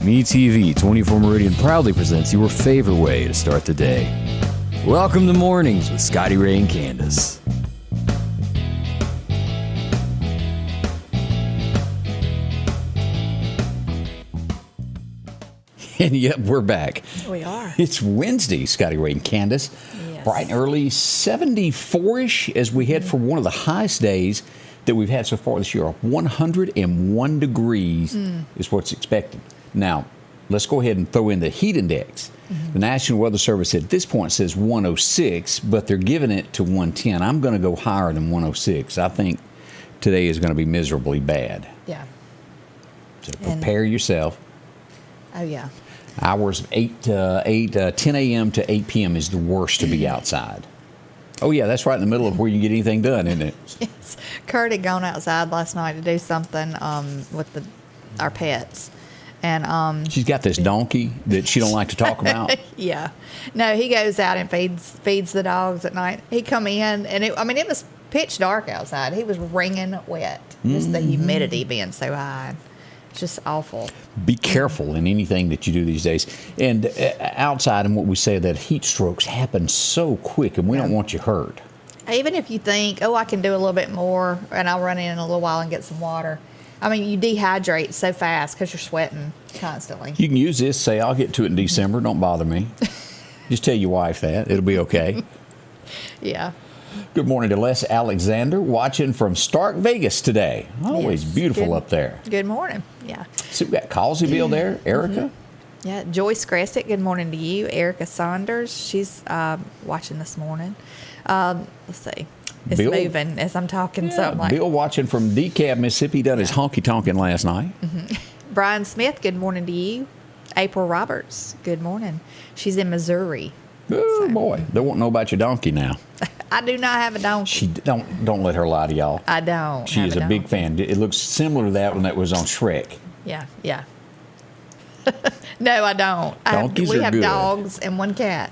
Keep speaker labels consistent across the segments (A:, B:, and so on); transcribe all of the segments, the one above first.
A: MeTV 24 Meridian proudly presents your favorite way to start the day. Welcome to Mornings with Scotty Ray and Candace. And yep, we're back.
B: We are.
A: It's Wednesday, Scotty Ray and Candace.
B: Yes.
A: Bright and early, 74-ish as we head for one of the highest days that we've had so far this year. 101 degrees is what's expected. Now, let's go ahead and throw in the heat index. The National Weather Service at this point says 106, but they're giving it to 110. I'm going to go higher than 106. I think today is going to be miserably bad.
B: Yeah.
A: So prepare yourself.
B: Oh, yeah.
A: Hours of 10 a.m. to 8 p.m. is the worst to be outside. Oh, yeah, that's right in the middle of where you can get anything done, isn't it?
B: Yes. Kurt had gone outside last night to do something with our pets. And
A: she's got this donkey that she don't like to talk about.
B: Yeah. No, he goes out and feeds the dogs at night. He come in, and it was pitch dark outside. He was wringing wet. Just the humidity being so high. Just awful.
A: Be careful in anything that you do these days. And outside, and what we say, that heat strokes happen so quick, and we don't want you hurt.
B: Even if you think, I can do a little bit more, and I'll run in a little while and get some water. I mean, you dehydrate so fast because you're sweating constantly.
A: You can use this. Say, I'll get to it in December. Don't bother me. Just tell your wife that. It'll be okay.
B: Yeah.
A: Good morning to Les Alexander, watching from Stark, Vegas today. Always beautiful up there.
B: Good morning. Yeah.
A: So we got Causeyville there, Erica.
B: Yeah, Joyce Gressick, good morning to you. Erica Saunders, she's watching this morning. Let's see. It's
A: Bill,
B: moving as I'm talking.
A: Yeah,
B: Something like
A: Bill watching from DeKalb, Mississippi. Done his honky-tonkin' last night.
B: Brian Smith, good morning to you. April Roberts, good morning. She's in Missouri.
A: Oh, boy. They won't know about your donkey now.
B: I do not have a donkey.
A: She don't let her lie to y'all.
B: I don't.
A: She is a big fan. It looks similar to that one that was on Shrek.
B: Yeah. No, I don't. We have dogs and one cat.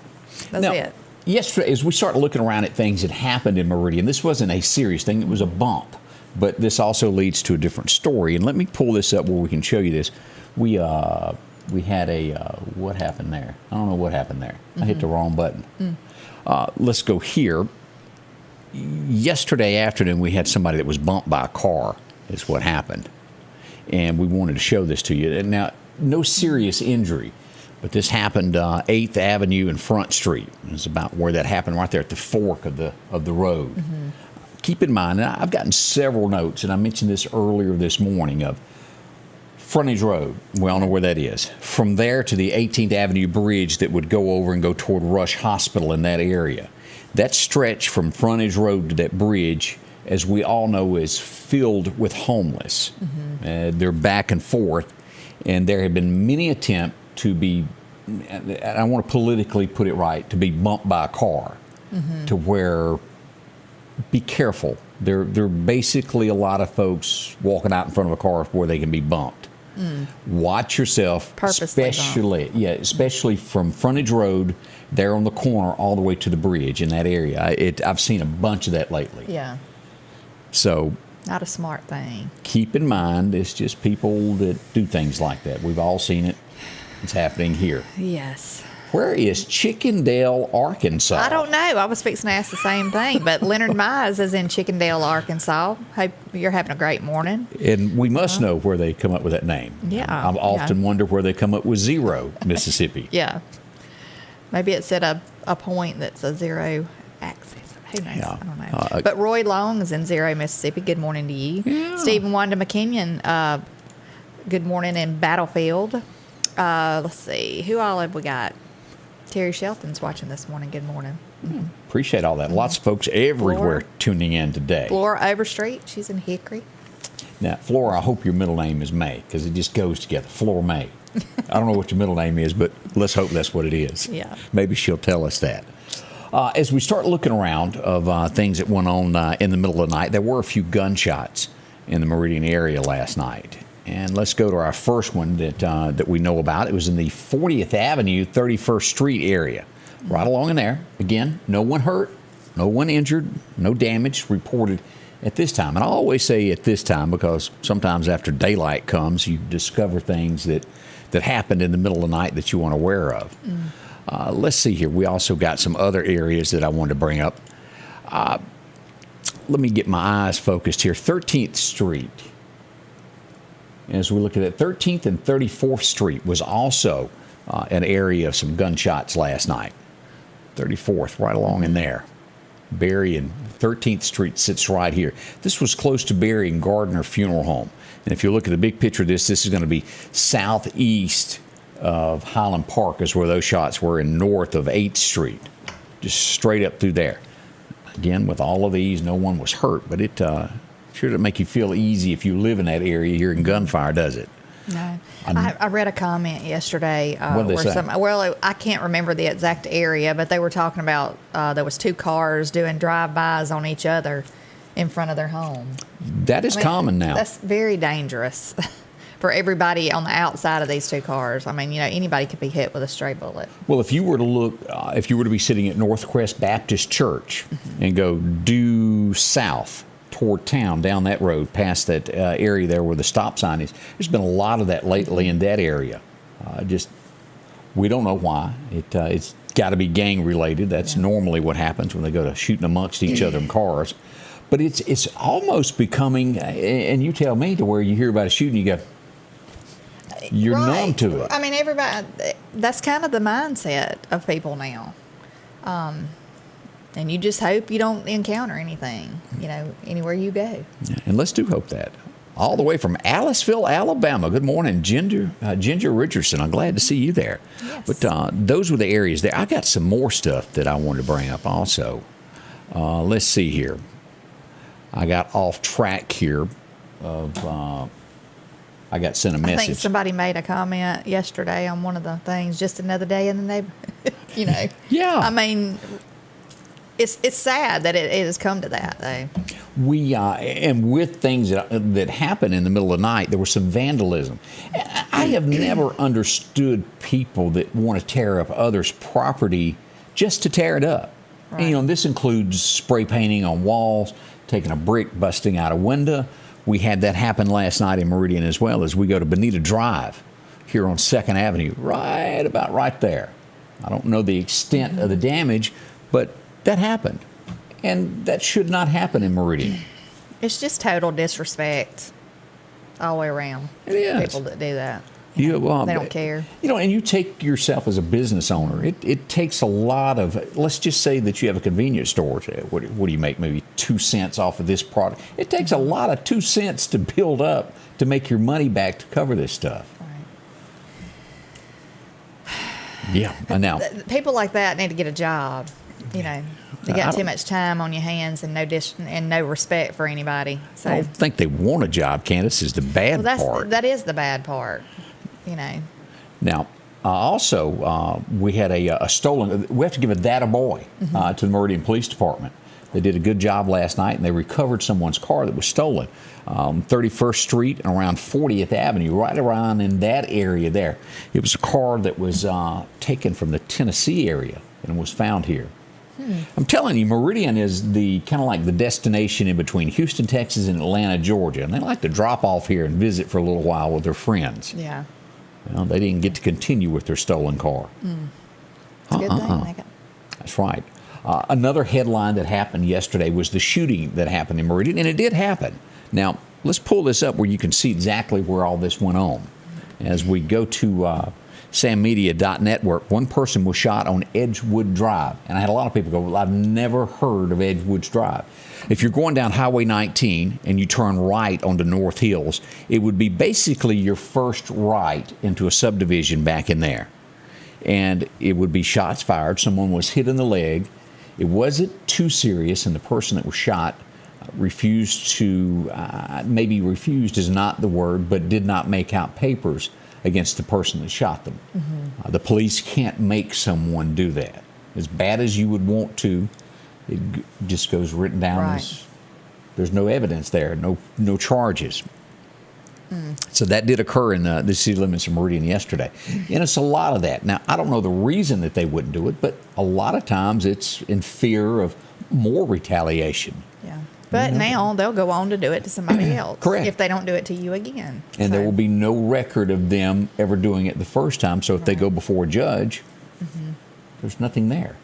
B: That's it.
A: Yesterday, as we started looking around at things that happened in Meridian, this wasn't a serious thing. It was a bump. But this also leads to a different story. And let me pull this up where we can show you this. We had what happened there? I don't know what happened there. I hit the wrong button. Let's go here. Yesterday afternoon, we had somebody that was bumped by a car, is what happened. And we wanted to show this to you. And now, no serious injury, but this happened 8th Avenue and Front Street. It's about where that happened, right there at the fork of the road. Keep in mind, and I've gotten several notes, and I mentioned this earlier this morning, of Frontage Road. We all know where that is. From there to the 18th Avenue Bridge that would go over and go toward Rush Hospital in that area. That stretch from Frontage Road to that bridge, as we all know, is filled with homeless. They're back and forth, and there have been many attempts to be, I want to politically put it right, to be bumped by a car, to where, be careful. There are basically a lot of folks walking out in front of a car where they can be bumped. Watch yourself, especially from Frontage Road there on the corner all the way to the bridge in that area. I've seen a bunch of that lately.
B: Yeah.
A: So
B: not a smart thing.
A: Keep in mind, it's just people that do things like that. We've all seen it. It's happening here.
B: Yes.
A: Where is Chickendale, Arkansas?
B: I don't know. I was fixing to ask the same thing, but Leonard Mize is in Chickendale, Arkansas. Hope you're having a great morning.
A: And we must know where they come up with that name.
B: Yeah.
A: I often wonder where they come up with Zero, Mississippi.
B: Yeah. Maybe it's at a point that's a zero axis. Who knows?
A: Yeah.
B: I don't know. But Roy Long is in Zero, Mississippi. Good morning to you. Yeah. Stephen Wanda McKinnon, good morning in Battlefield. Let's see. Who all have we got? Terry Shelton's watching this morning. Good morning.
A: Appreciate all that. Lots of folks everywhere tuning in today.
B: Flora Overstreet, she's in Hickory.
A: Now, Flora, I hope your middle name is May, because it just goes together. Flora May. I don't know what your middle name is, but let's hope that's what it is.
B: Yeah.
A: Maybe she'll tell us that. As we start looking around of things that went on in the middle of the night, there were a few gunshots in the Meridian area last night. And let's go to our first one that we know about. It was in the 40th Avenue, 31st Street area. Right along in there. Again, no one hurt, no one injured, no damage reported at this time. And I always say at this time because sometimes after daylight comes, you discover things that that happened in the middle of the night that you weren't aware of. Let's see here. We also got some other areas that I wanted to bring up. Let me get my eyes focused here. 13th Street. As we look at it, 13th and 34th Street was also an area of some gunshots last night. 34th, right along in there. Berry and 13th Street sits right here. This was close to Berry and Gardner Funeral Home. And if you look at the big picture of this is going to be southeast of Highland Park is where those shots were, and north of 8th Street. Just straight up through there. Again, with all of these, no one was hurt, but it sure doesn't make you feel easy if you live in that area hearing gunfire, does it?
B: No. I read a comment yesterday.
A: What did they say?
B: I can't remember the exact area, but they were talking about there was 2 cars doing drive-bys on each other in front of their home.
A: That is common now.
B: That's very dangerous for everybody on the outside of these 2 cars. I mean, anybody could be hit with a stray bullet.
A: Well, if you were to look, if you were to be sitting at Northcrest Baptist Church and go due south toward town, down that road, past that area there where the stop sign is, there's been a lot of that lately in that area. We don't know why. It's got to be gang related. That's normally what happens when they go to shooting amongst each other in cars. But it's almost becoming, and you tell me, to where you hear about a shooting, you go, you're numb to it.
B: I mean, everybody, that's kind of the mindset of people now. And you just hope you don't encounter anything, anywhere you go.
A: Yeah, and let's do hope that. All the way from Aliceville, Alabama. Good morning, Ginger Richardson. I'm glad to see you there.
B: Yes.
A: But those were the areas there. I got some more stuff that I wanted to bring up also. Let's see here. I got off track here of... I got sent a message.
B: I think somebody made a comment yesterday on one of the things, just another day in the neighborhood.
A: Yeah.
B: I mean, it's sad that it has come to that, though.
A: We and with things that happen in the middle of the night, there was some vandalism. I have never understood people that want to tear up others' property just to tear it up. Right. And, this includes spray painting on walls, taking a brick, busting out a window. We had that happen last night in Meridian as well, as we go to Bonita Drive here on 2nd Avenue, right there. I don't know the extent of the damage, but that happened. And that should not happen in Meridian. It's
B: just total disrespect all the way around.
A: It is.
B: People that do that.
A: They
B: don't care.
A: And you take yourself as a business owner. It takes a lot of, let's just say that you have a convenience store. What do you make? Maybe 2 cents off of this product. It takes a lot of 2 cents to build up to make your money back to cover this stuff. Right. Yeah, I know.
B: People like that need to get a job. They got too much time on your hands and no respect for anybody. So
A: I don't think they want a job, Candace, is the bad part.
B: That is the bad part.
A: Now, also, we had a stolen. We have to give a that a boy to the Meridian Police Department. They did a good job last night, and they recovered someone's car that was stolen. 31st Street and around 40th Avenue, right around in that area there. It was a car that was taken from the Tennessee area and was found here. I'm telling you, Meridian is the kind of like the destination in between Houston, Texas, and Atlanta, Georgia. And they like to drop off here and visit for a little while with their friends.
B: Yeah.
A: Well, they didn't get to continue with their stolen car.
B: It's a good thing.
A: That's right. Another headline that happened yesterday was the shooting that happened in Meridian, and it did happen. Now, let's pull this up where you can see exactly where all this went on. As we go to sammedia.network, one person was shot on Edgewood Drive. And I had a lot of people go, well, I've never heard of Edgewood's Drive. If you're going down Highway 19 and you turn right onto North Hills, it would be basically your first right into a subdivision back in there. And it would be shots fired. Someone was hit in the leg. It wasn't too serious, and the person that was shot refused to, maybe refused is not the word, but did not make out papers against the person that shot them. The police can't make someone do that. As bad as you would want to, it just goes written down as there's no evidence there, no charges. So that did occur in the city limits of Meridian yesterday. And it's a lot of that. Now, I don't know the reason that they wouldn't do it, but a lot of times it's in fear of more retaliation.
B: Yeah. But now they'll go on to do it to somebody else.
A: Correct.
B: If they don't do it to you again.
A: And there will be no record of them ever doing it the first time. So if they go before a judge, there's nothing there.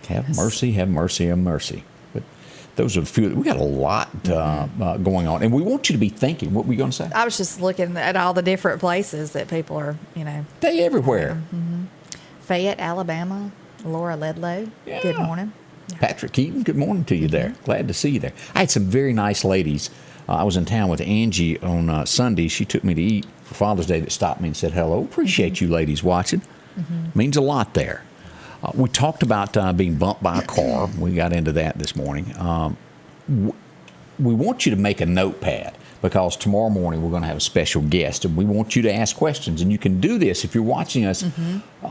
A: Have mercy, have mercy, have mercy. But those are the few. We got a lot going on. And we want you to be thinking. What were you going to say?
B: I was just looking at all the different places that people are,
A: They everywhere.
B: Fayette, Alabama. Laura Ledlow.
A: Yeah.
B: Good morning.
A: Patrick Keaton, good morning to you there. Glad to see you there. I had some very nice ladies. I was in town with Angie on Sunday. She took me to eat for Father's Day that stopped me and said hello. Appreciate you ladies watching. Means a lot there. We talked about being bumped by a car. We got into that this morning. We want you to make a notepad because tomorrow morning we're going to have a special guest and we want you to ask questions. And you can do this if you're watching us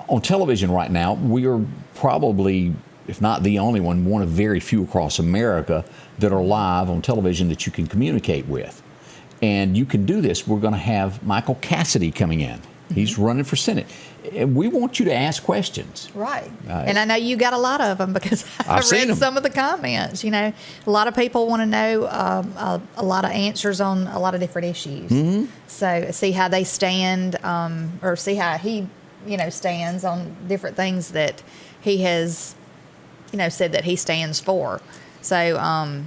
A: on television right now. We are probably, if not the only one of very few across America that are live on television that you can communicate with. And you can do this. We're going to have Michael Cassidy coming in. He's running for Senate. And we want you to ask questions.
B: Right. And I know you got a lot of them because I've
A: seen
B: read
A: them.
B: some of the comments. A lot of people want to know a lot of answers on a lot of different issues. So see how they stand or see how he, stands on different things that he has, said that he stands for. So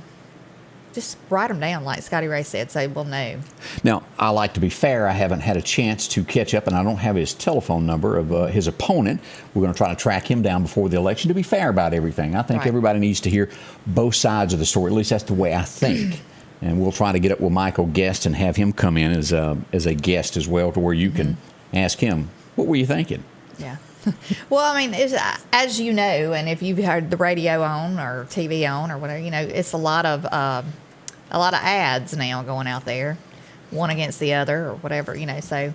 B: just write them down, like Scotty Ray said, so we'll know.
A: Now, I like to be fair. I haven't had a chance to catch up, and I don't have his telephone number of his opponent. We're going to try to track him down before the election to be fair about everything. I think everybody needs to hear both sides of the story. At least that's the way I think. And we'll try to get up with Michael Guest and have him come in as a guest as well to where you can ask him, what were you thinking?
B: Yeah. Well, I mean, as you know, and if you've heard the radio on or TV on or whatever, it's a lot of ads now going out there, one against the other or whatever, So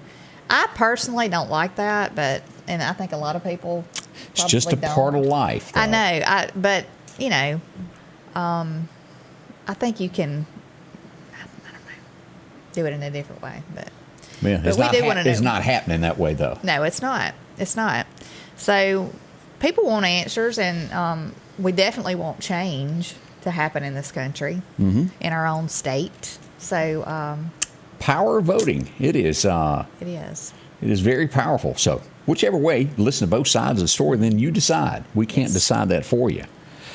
B: I personally don't like that, and I think a lot of people probably
A: it's just a part of life, though.
B: I know, but I think you can, I don't know, do it in a different way, but.
A: Yeah, it's not happening that way, though.
B: No, it's not. It's not. So people want answers, and we definitely want change to happen in this country, in our own state. So
A: power of voting. It is.
B: It is.
A: It is very powerful. So whichever way, listen to both sides of the story, then you decide. We can't decide that for you.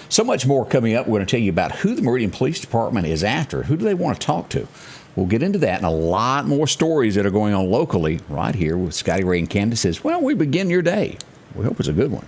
A: So much more coming up. We're going to tell you about who the Meridian Police Department is after. Who do they want to talk to? We'll get into that and a lot more stories that are going on locally right here with Scotty Ray and Candace as, well, we begin your day. We hope it's a good one.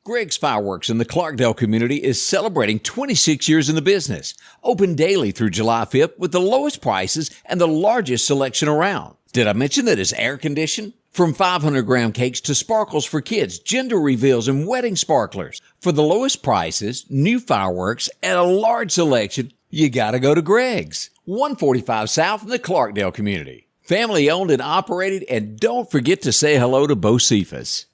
A: Greg's Fireworks in the Clarkdale community is celebrating 26 years in the business. Open daily through July 5th with the lowest prices and the largest selection around. Did I mention that it's air conditioned? From 500-gram cakes to sparkles for kids, gender reveals, and wedding sparklers. For the lowest prices, new fireworks, and a large selection, you gotta go to Greg's. 145 South in the Clarkdale community. Family owned and operated, and don't forget to say hello to Bo Cephas.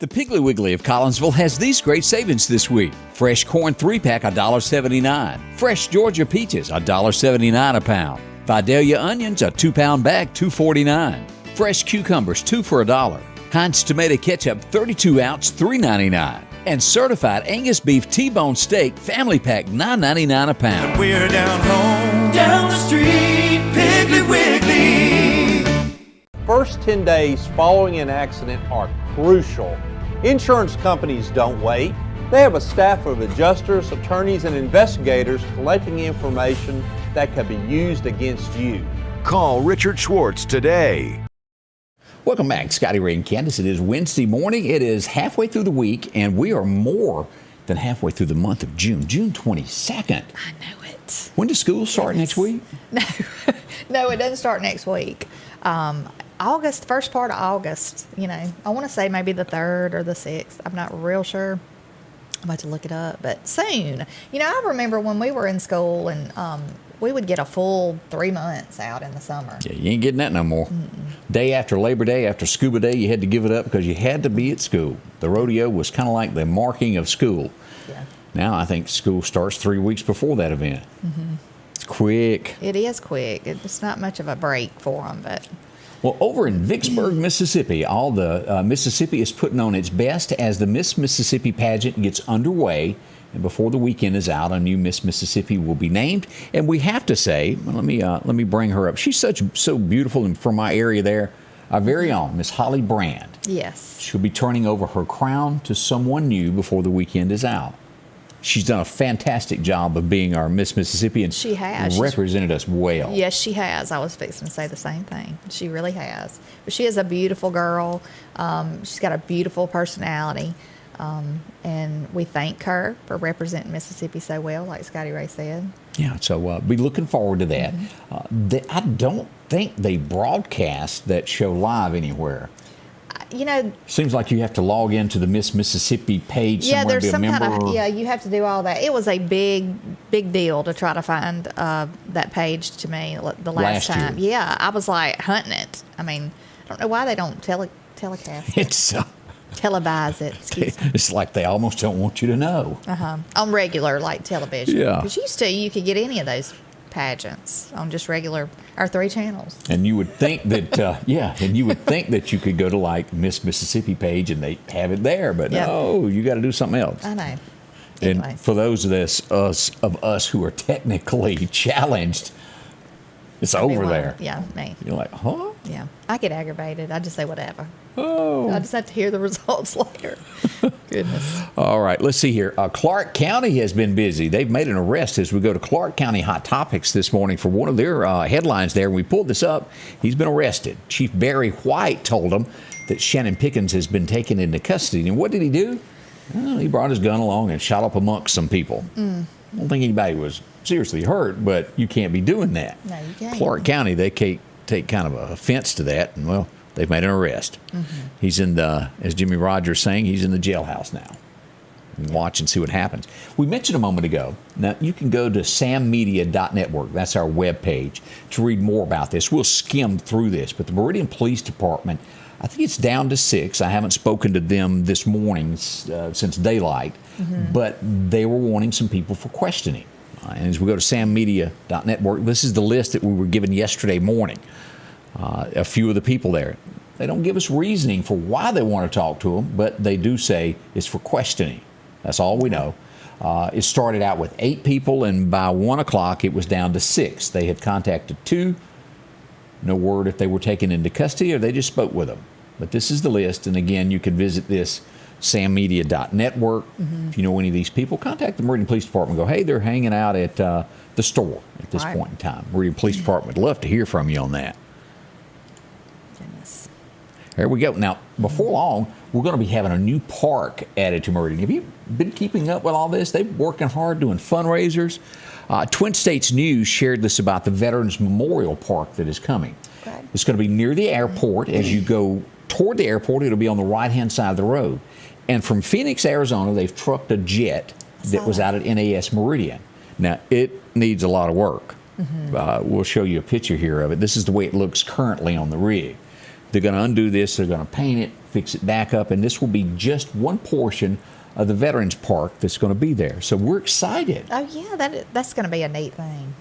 A: The Piggly Wiggly of Collinsville has these great savings this week. Fresh corn 3-pack, $1.79. Fresh Georgia peaches, $1.79 a pound. Vidalia onions, a 2-pound bag, $2.49. Fresh cucumbers, 2 for $1. Heinz tomato ketchup, 32-ounce, $3.99. And certified Angus beef T-bone steak family pack, $9.99 a pound.
C: And we're down home, down the street, Piggly Wiggly.
D: First 10 days following an accident are crucial. Insurance companies don't wait. They have a staff of adjusters, attorneys, and investigators collecting information that can be used against you.
C: Call Richard Schwartz today.
A: Welcome back, Scotty Ray and Candace. It is Wednesday morning. It is halfway through the week, and we are more than halfway through the month of June. June 22nd.
B: I know it.
A: When does school start next week?
B: No, it doesn't start next week. August, first part of August, I want to say maybe the 3rd or the 6th. I'm not real sure. I'm about to look it up, but soon. I remember when we were in school and we would get a full 3 months out in the summer.
A: Yeah, you ain't getting that no more. Day after Labor Day, after Scuba Day, you had to give it up because you had to be at school. The rodeo was kind of like the marking of school.
B: Yeah.
A: Now I think school starts 3 weeks before that event. It's quick.
B: It is quick. It's not much of a break for them, but...
A: Well, over in Vicksburg, Mississippi, all the Mississippi is putting on its best as the Miss Mississippi pageant gets underway. And before the weekend is out, a new Miss Mississippi will be named. And we have to say, let me bring her up. She's so beautiful, and from my area there, our very own Miss Holly Brand.
B: Yes.
A: She'll be turning over her crown to someone new before the weekend is out. She's done a fantastic job of being our Miss Mississippi, and
B: she has
A: represented us well.
B: Yes, she has. I was fixing to say the same thing. She really has. But she is a beautiful girl. She's got a beautiful personality. And we thank her for representing Mississippi so well, like Scotty Ray said.
A: Yeah, so be looking forward to that. I don't think they broadcast that show live anywhere. Seems like you have to log into the Miss Mississippi page somewhere
B: there's
A: to be a
B: some
A: member.
B: kind of you have to do all that. It was a big deal to try to find that page to me the last time.
A: Year.
B: Yeah, I was like hunting it. I mean, I don't know why they don't telecast it.
A: It's
B: televise it. Excuse me.
A: It's like they almost don't want you to know.
B: On regular like television.
A: Yeah.
B: Because used to you could get any of those pageants on just regular our 3 channels.
A: And you would think that you could go to like Miss Mississippi page and they have it there, but no, you got to do something else.
B: I know. Anyway.
A: And for those of us who are technically challenged, it's over there.
B: Yeah, me.
A: You're like, huh?
B: Yeah, I get aggravated. I just say whatever.
A: Oh.
B: I just have to hear the results later. Goodness.
A: All right, let's see here. Clark County has been busy. They've made an arrest as we go to Clark County Hot Topics this morning for one of their headlines there. When we pulled this up, he's been arrested. Chief Barry White told them that Shannon Pickens has been taken into custody. And what did he do? Well, he brought his gun along and shot up amongst some people. I don't think anybody was seriously hurt, but you can't be doing that.
B: No, you can't.
A: Clark County, they take kind of a offense to that, and well, they've made an arrest. He's in as Jimmy Rogers saying, he's in the jailhouse now. And watch and see what happens. We mentioned a moment ago, now you can go to sammedia.network. That's our webpage to read more about this. We'll skim through this, but the Meridian Police Department, I think it's down to 6. I haven't spoken to them this morning since daylight, but they were wanting some people for questioning. And as we go to sammedia.network, this is the list that we were given yesterday morning. A few of the people there. They don't give us reasoning for why they want to talk to them, but they do say it's for questioning. That's all we know. It started out with 8 people, and by 1 o'clock it was down to 6. They had contacted 2. No word if they were taken into custody or they just spoke with them. But this is the list, and again, you can visit this sammedia.network. If you know any of these people, contact the Meridian Police Department. Go, hey, they're hanging out at the store at this point in time. Meridian Police Department would love to hear from you on that.
B: Goodness.
A: There we go. Now, before long, we're going to be having a new park added to Meridian. Have you been keeping up with all this? They've been working hard doing fundraisers. Twin States News shared this about the Veterans Memorial Park that is coming.
B: Okay.
A: It's going to be near the airport. As you go toward the airport, it'll be on the right-hand side of the road. And from Phoenix, Arizona, they've trucked a jet that was out at NAS Meridian. Now, it needs a lot of work. We'll show you a picture here of it. This is the way it looks currently on the rig. They're going to undo this. They're going to paint it, fix it back up, and this will be just one portion of the Veterans Park that's going to be there. So we're excited.
B: Oh, yeah, that's going to be a neat thing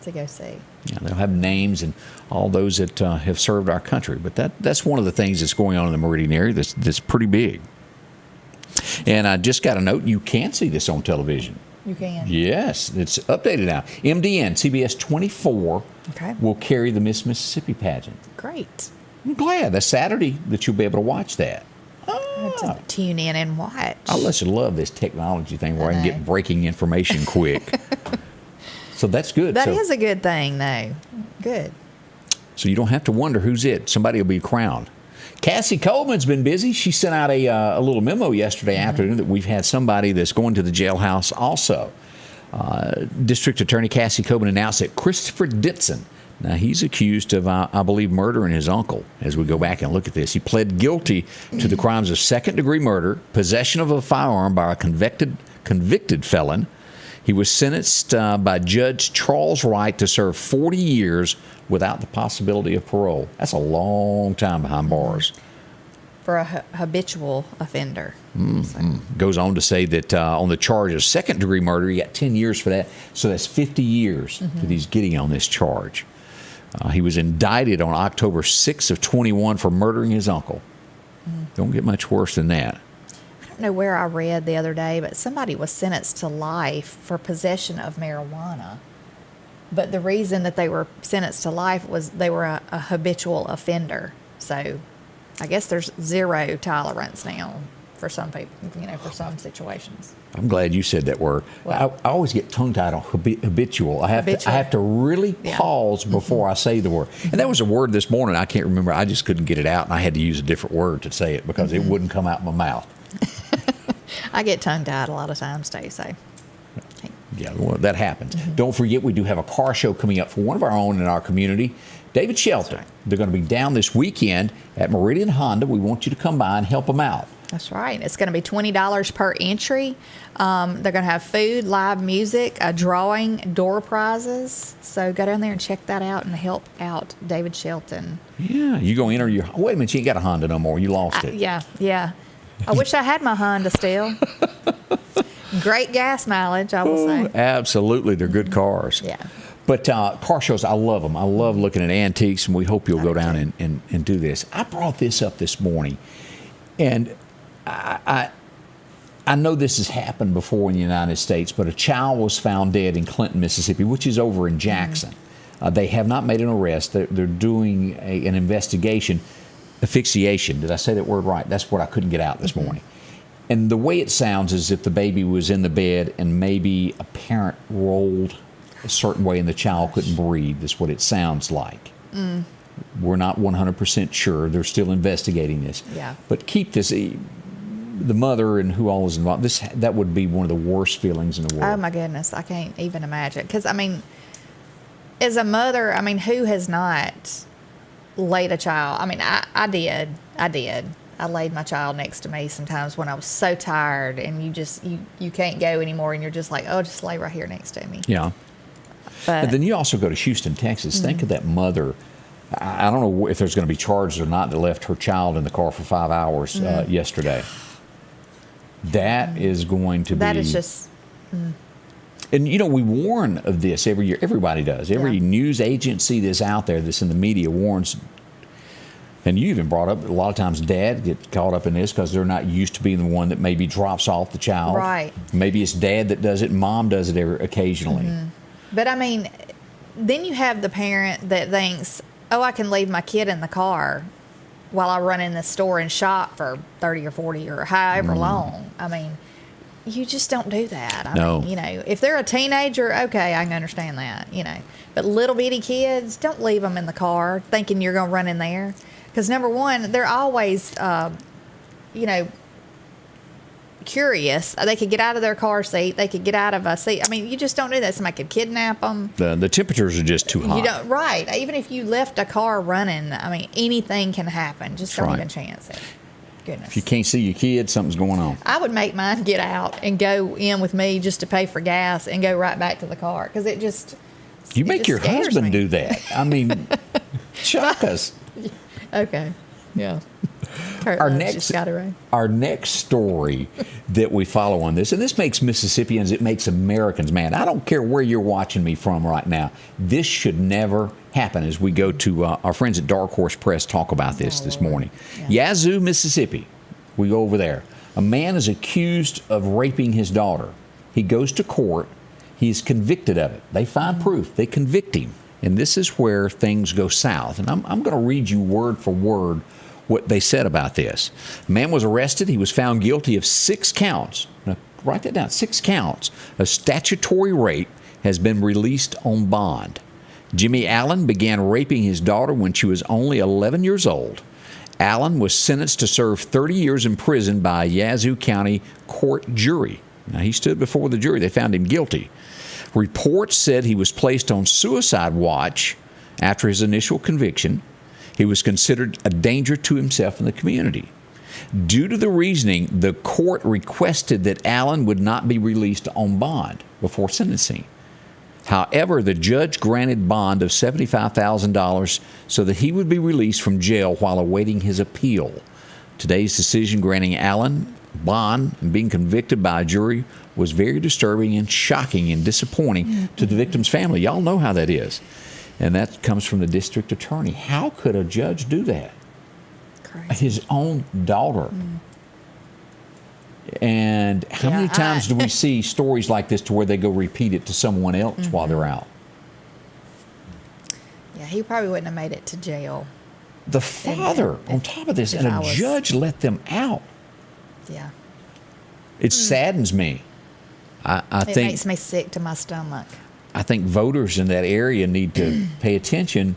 B: to go see.
A: Yeah, they'll have names and all those that have served our country. But that's one of the things that's going on in the Meridian area that's pretty big. And I just got a note, you can see this on television.
B: You can?
A: Yes, it's updated now. MDN, CBS 24 will carry the Miss Mississippi pageant.
B: Great.
A: I'm glad. That's Saturday that you'll be able to watch that.
B: I have to tune in and watch.
A: I let you love this technology thing where I can get breaking information quick. So that's good.
B: That is a good thing, though. Good.
A: So you don't have to wonder who's it. Somebody will be crowned. Cassie Coleman's been busy. She sent out a little memo yesterday afternoon that we've had somebody that's going to the jailhouse also. District Attorney Cassie Coleman announced that Christopher Ditson, now he's accused of, I believe, murdering his uncle. As we go back and look at this, he pled guilty to the crimes of second-degree murder, possession of a firearm by a convicted felon. He was sentenced by Judge Charles Wright to serve 40 years without the possibility of parole. That's a long time behind bars.
B: For a habitual offender.
A: Goes on to say that on the charge of second-degree murder, he got 10 years for that. So that's 50 years that he's getting on this charge. He was indicted on October 6th of 21 for murdering his uncle. Don't get much worse than that.
B: know where I read the other day, but somebody was sentenced to life for possession of marijuana. But the reason that they were sentenced to life was they were a habitual offender. So I guess there's zero tolerance now for some people, for some situations.
A: I'm glad you said that word.
B: Well,
A: I always get tongue-tied on habitual. I
B: Habitual.
A: have to really
B: Yeah.
A: pause before I say the word. And that was a word this morning I can't remember. I just couldn't get it out, and I had to use a different word to say it because it wouldn't come out my mouth.
B: I get tongue-tied a lot of times, Stacey.
A: Yeah, well, that happens. Don't forget, we do have a car show coming up for one of our own in our community, David Shelton.
B: right.
A: They're going to be down this weekend at Meridian Honda. We want you to come by and help them out.
B: That's right. It's going to be $20 per entry. They're going to have food, live music, a drawing, door prizes. So go down there and check that out and help out David Shelton.
A: Yeah, you go enter your. Wait a minute, you ain't got a Honda no more. You lost it.
B: Yeah. I wish I had my Honda still. Great gas mileage, I will say.
A: Absolutely, they're good cars.
B: Yeah.
A: But car shows, I love them. I love looking at antiques, and we hope you'll go down and do this. I brought this up this morning, and I know this has happened before in the United States, but a child was found dead in Clinton, Mississippi, which is over in Jackson. They have not made an arrest. They're doing an investigation. Asphyxiation. Did I say that word right? That's what I couldn't get out this morning. And the way it sounds is if the baby was in the bed and maybe a parent rolled a certain way and the child couldn't breathe. That's what it sounds like. We're not 100% sure. They're still investigating this.
B: Yeah.
A: But keep this, the mother and who all is involved, that would be one of the worst feelings in the world.
B: Oh, my goodness. I can't even imagine. Because, as a mother, who has not laid a child? I did. I laid my child next to me sometimes when I was so tired and you can't go anymore and you're just like, oh, just lay right here next to me.
A: Yeah. But then you also go to Houston, Texas. Think of that mother. I don't know if there's going to be charges or not that left her child in the car for 5 hours yesterday. That is going to be.
B: That is just.
A: And, we warn of this every year. Everybody does. Every news agency that's out there that's in the media warns. And you even brought up a lot of times dad gets caught up in this because they're not used to being the one that maybe drops off the child.
B: Right.
A: Maybe it's dad that does it and mom does it occasionally.
B: But then you have the parent that thinks, oh, I can leave my kid in the car while I run in the store and shop for 30 or 40 or however long. You just don't do that.
A: No.
B: If they're a teenager, okay, I can understand that, But little bitty kids, don't leave them in the car thinking you're going to run in there. Because, number one, they're always, curious. They could get out of their car seat. They could get out of a seat. You just don't do that. Somebody could kidnap them.
A: The temperatures are just too hot.
B: You don't, right. Even if you left a car running, anything can happen. Just don't
A: right.
B: even chance it. Goodness.
A: If you can't see your kid, something's going on.
B: I would make mine get out and go in with me just to pay for gas and go right back to the car because it just.
A: You make your
B: scares
A: husband
B: me.
A: do that. Shock us.
B: Okay. Yeah.
A: Our next story that we follow on this, and this makes Mississippians, it makes Americans mad. I don't care where you're watching me from right now. This should never happen as we go to our friends at Dark Horse Press talk about this morning. Yeah. Yazoo, Mississippi. We go over there. A man is accused of raping his daughter. He goes to court. He is convicted of it. They find proof. They convict him. And this is where things go south. And I'm going to read you word for word what they said about this. The man was arrested. He was found guilty of 6 counts. Now, write that down. 6 counts. A statutory rape has been released on bond. Jimmy Allen began raping his daughter when she was only 11 years old. Allen was sentenced to serve 30 years in prison by a Yazoo County court jury. Now, he stood before the jury. They found him guilty. Reports said he was placed on suicide watch after his initial conviction. He was considered a danger to himself and the community. Due to the reasoning, the court requested that Allen would not be released on bond before sentencing. However, the judge granted bond of $75,000 so that he would be released from jail while awaiting his appeal. Today's decision granting Allen bond and being convicted by a jury was very disturbing and shocking and disappointing to the victim's family. Y'all know how that is. And that comes from the district attorney. How could a judge do that?
B: Crazy.
A: His own daughter. And how
B: Yeah,
A: many times do we see stories like this to where they go repeat it to someone else while they're out?
B: Yeah, he probably wouldn't have made it to jail.
A: The father, on top of this, and a judge let them out.
B: Yeah.
A: It saddens me. I
B: It
A: think
B: makes me sick to my stomach.
A: I think voters in that area need to pay attention.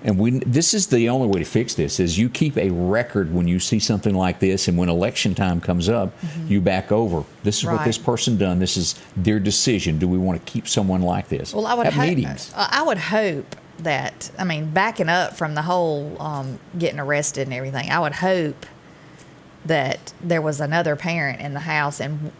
A: And this is the only way to fix this, is you keep a record when you see something like this, and when election time comes up, you back over. This is what this person done. This is their decision. Do we want to keep someone like this?
B: Well, I would
A: have
B: hope,
A: meetings.
B: I would hope that, I mean, backing up from the whole getting arrested and everything, I would hope that there was another parent in the house, and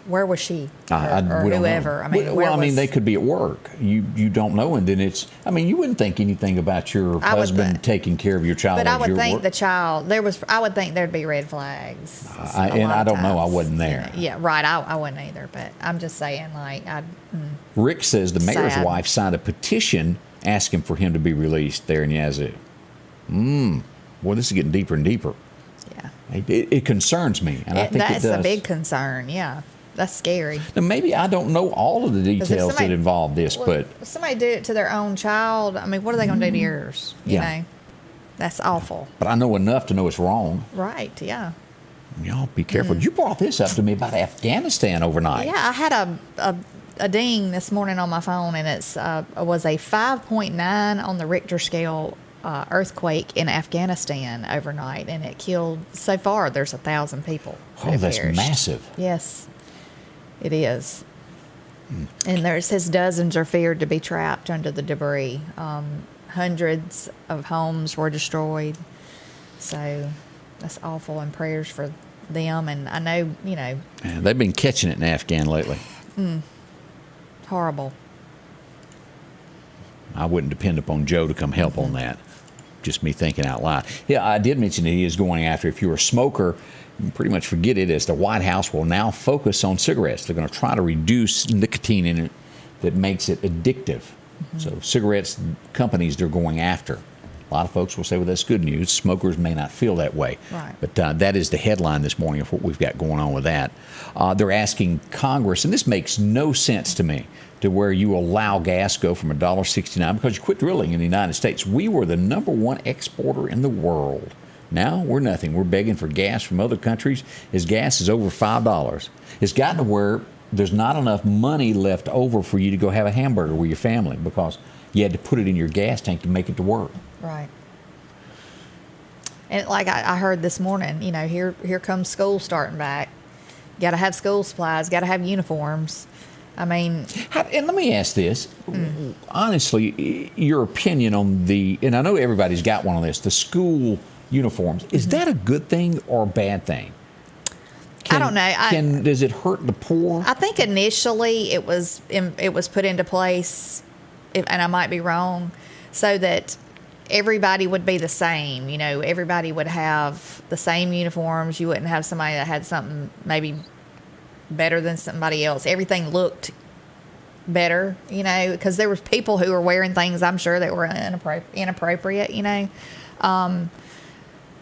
B: where was she or
A: we don't
B: whoever?
A: know.
B: I mean,
A: well, I mean, they could be at work. You don't know, and then it's. I mean, you wouldn't think anything about your husband taking care of your child.
B: But I would
A: your
B: think
A: work.
B: the child. I would think there'd be red flags.
A: I don't know. I wasn't there.
B: Yeah, right. I wasn't either. But I'm just saying, like,
A: Rick says the mayor's
B: Sad.
A: wife signed a petition asking for him to be released there in Yazoo. Well, this is getting deeper and deeper.
B: yeah.
A: It concerns me, and I think
B: That's
A: it does.
B: a big concern. Yeah, that's scary.
A: Now, maybe I don't know all of the
B: 'Cause if
A: details
B: somebody-
A: that involve this,
B: Well,
A: but
B: if somebody do it to their own child, I mean, what are they going to do to yours? You
A: Yeah.
B: know, that's awful.
A: I know enough to know it's wrong.
B: Right? Yeah.
A: Y'all be careful. You brought this up to me about Afghanistan overnight.
B: Yeah, I had a ding this morning on my phone, and it was a 5.9 on the Richter scale earthquake in Afghanistan overnight, and it killed. So far, there's 1,000 people. that
A: Oh,
B: have
A: that's
B: perished.
A: massive.
B: Yes, it is. And there it says dozens are feared to be trapped under the debris. Hundreds of homes were destroyed. So that's awful, and prayers for them. And I know,
A: Man, they've been catching it in Afghan lately.
B: horrible.
A: I wouldn't depend upon Joe to come help on that. Just me thinking out loud. Yeah, I did mention that he is going after, if you're a smoker, you can pretty much forget it, as the White House will now focus on cigarettes. They're going to try to reduce nicotine in it that makes it addictive. So cigarettes companies they're going after. A lot of folks will say, well, that's good news. Smokers may not feel that way.
B: Right.
A: But that is the headline this morning of what we've got going on with that. They're asking Congress, and this makes no sense to me, to where you allow gas go from $1.69 because you quit drilling in the United States. We were the #1 exporter in the world. Now we're nothing. We're begging for gas from other countries as gas is over $5. It's gotten to where there's not enough money left over for you to go have a hamburger with your family because you had to put it in your gas tank to make it to work.
B: Right. And like I heard this morning, here comes school starting back. Got to have school supplies. Got to have uniforms. I mean,
A: And let me ask this, honestly, your opinion on and I know everybody's got one on this, the school uniforms. Is that a good thing or a bad thing?
B: I don't know.
A: Does it hurt the poor?
B: I think initially it was put into place, and I might be wrong, so that everybody would be the same. Everybody would have the same uniforms. You wouldn't have somebody that had something maybe better than somebody else. Everything looked better, because there was people who were wearing things, I'm sure, that were inappropriate,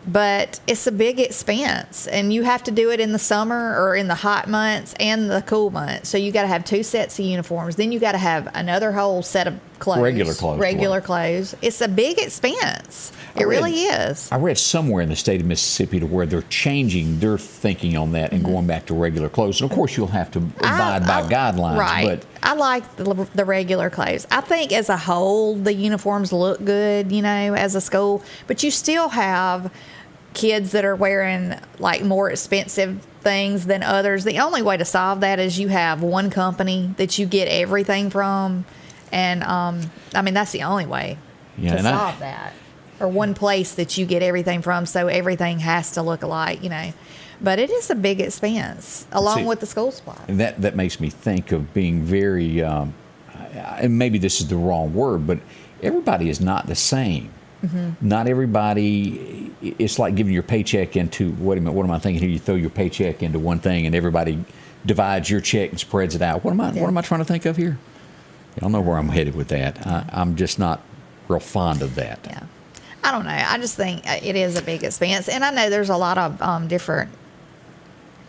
B: But it's a big expense, and you have to do it in the summer or in the hot months and the cool months. So you got to have 2 sets of uniforms. Then you got to have another whole set of clothes. Regular clothes. It's a big expense. It really is.
A: I read somewhere in the state of Mississippi to where they're changing their thinking on that and going back to regular clothes. And of course, you'll have to abide by guidelines.
B: Right.
A: But
B: I like the regular clothes. I think as a whole, the uniforms look good, as a school. But you still have kids that are wearing like more expensive things than others. The only way to solve that is you have one company that you get everything from. And, that's the only way to solve that. Or one place that you get everything from, so everything has to look alike, But it is a big expense, along with the school supplies.
A: And that makes me think of being very, and maybe this is the wrong word, but everybody is not the same. Not everybody, it's like giving your paycheck into, what am I thinking here? You throw your paycheck into one thing and everybody divides your check and spreads it out. What am I trying to think of here? Y'all know where I'm headed with that. I'm just not real fond of that.
B: Yeah. I don't know. I just think it is a big expense. And I know there's a lot of different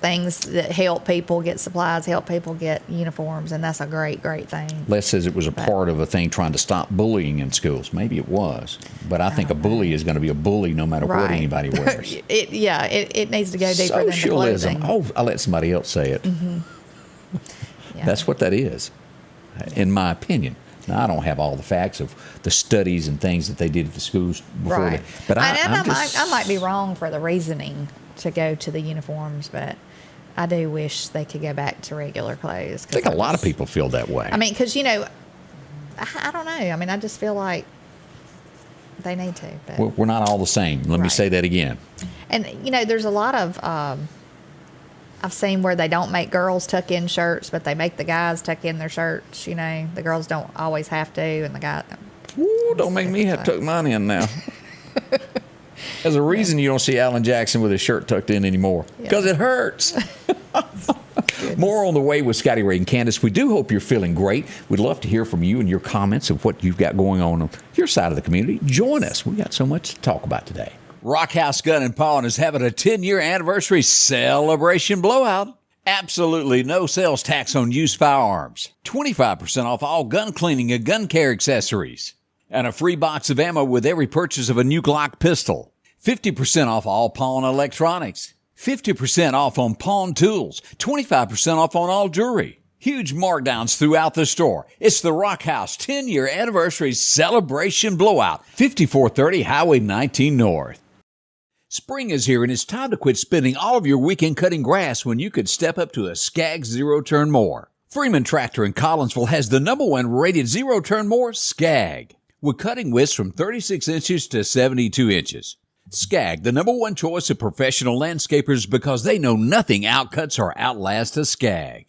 B: things that help people get supplies, help people get uniforms, and that's a great, great thing.
A: Les says it was a part of a thing trying to stop bullying in schools. Maybe it was. But I think a bully is going to be a bully no matter what anybody wears.
B: It needs to go deeper than the
A: Socialism.
B: clothing.
A: Oh, I'll let somebody else say it.
B: Yeah.
A: That's what that is, in my opinion. Now, I don't have all the facts of the studies and things that they did at the schools before.
B: Right.
A: But
B: I might be wrong for the reasoning to go to the uniforms, but I do wish they could go back to regular clothes.
A: I think a lot of people feel that way.
B: I mean, because, I don't know. I mean, I just feel like they need to. But.
A: We're not all the same. Let me say that again.
B: And, there's a lot of, I've seen where they don't make girls tuck in shirts, but they make the guys tuck in their shirts. The girls don't always have to, and the guy.
A: Ooh, don't make me have to tuck mine in now. There's a reason you don't see Alan Jackson with his shirt tucked in anymore. Because it hurts. More on the way with Scotty Ray and Candace. We do hope you're feeling great. We'd love to hear from you and your comments of what you've got going on your side of the community. Join us. We got so much to talk about today. Rockhouse Gun and Pawn is having a 10-year anniversary celebration blowout. Absolutely no sales tax on used firearms. 25% off all gun cleaning and gun care accessories. And a free box of ammo with every purchase of a new Glock pistol. 50% off all pawn electronics. 50% off on pawn tools. 25% off on all jewelry. Huge markdowns throughout the store. It's the Rockhouse 10-year anniversary celebration blowout. 5430 Highway 19 North. Spring is here, and it's time to quit spending all of your weekend cutting grass when you could step up to a Skag zero-turn mower. Freeman Tractor in Collinsville has the #1 rated zero-turn mower, Skag, with cutting widths from 36 inches to 72 inches. Skag, the #1 choice of professional landscapers because they know nothing outcuts or outlasts a Skag.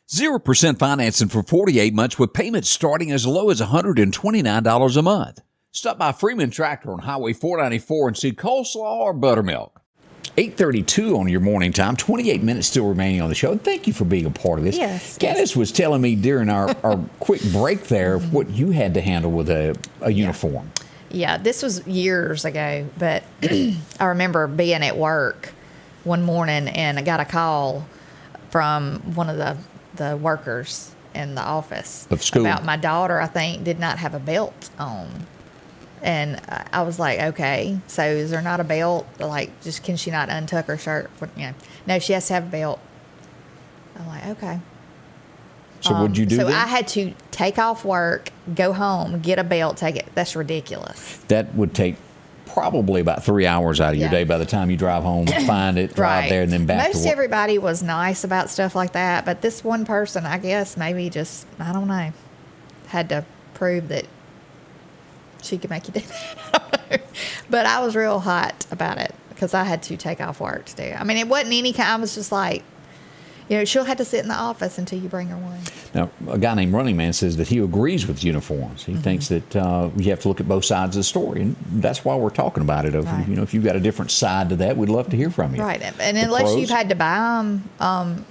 A: 0% financing for 48 months with payments starting as low as $129 a month. Stop by Freeman Tractor on Highway 494 and see coleslaw or buttermilk. 8:32 on your morning time. 28 minutes still remaining on the show. Thank you for being a part of this.
B: Yes.
A: Candace was telling me during our quick break there what you had to handle with a uniform.
B: Yeah, this was years ago, but I remember being at work one morning and I got a call from one of the workers in the office
A: of school
B: about my daughter, I think, did not have a belt on. And I was like, okay, so is there not a belt? Like, just can she not untuck her shirt? No, she has to have a belt. I'm like, okay.
A: So what'd you do
B: So
A: then?
B: I had to take off work, go home, get a belt, take it. That's ridiculous.
A: That would take probably about 3 hours out of your day by the time you drive home, find it, drive there, and then back to work.
B: Most everybody was nice about stuff like that, but this one person, I guess, maybe just, I don't know, had to prove that she could make you do that. But I was real hot about it because I had to take off work to do it. I mean, it wasn't any kind. I was just like, she'll have to sit in the office until you bring her one. Now,
A: a guy named Running Man says that he agrees with uniforms. He thinks that you have to look at both sides of the story, and that's why we're talking about it. If you've got a different side to that, we'd love to hear from you.
B: Right, and unless you've had to buy them,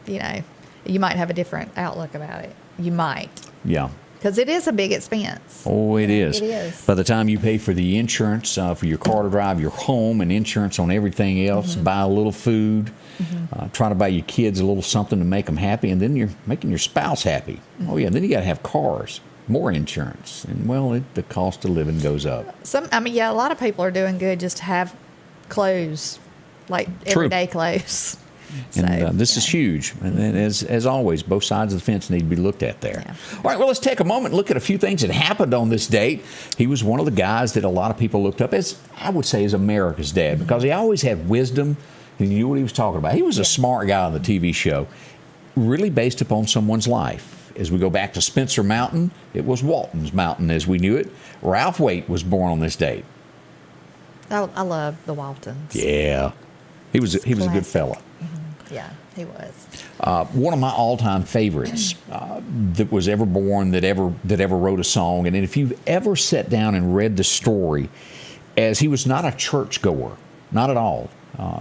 B: you might have a different outlook about it. You might.
A: Yeah.
B: Because it is a big expense.
A: Oh, it is.
B: It is.
A: By the time you pay for the insurance for your car to drive your home and insurance on everything else, buy a little food, try to buy your kids a little something to make them happy, and then you're making your spouse happy. Oh, yeah, then you got to have cars, more insurance. And, the cost of living goes up.
B: A lot of people are doing good just to have clothes, like everyday clothes.
A: And this is huge. And as always, both sides of the fence need to be looked at there.
B: Yeah.
A: All right, let's take a moment and look at a few things that happened on this date. He was one of the guys that a lot of people looked up as, I would say, as America's dad, because he always had wisdom and he knew what he was talking about. He was a smart guy on the TV show, really based upon someone's life. As we go back to Spencer Mountain, it was Walton's Mountain as we knew it. Ralph Waite was born on this date.
B: I love the Waltons.
A: Yeah. He was a good fella.
B: Yeah, he was.
A: One of my all-time favorites that was ever born, that ever wrote a song. And if you've ever sat down and read the story, as he was not a churchgoer, not at all.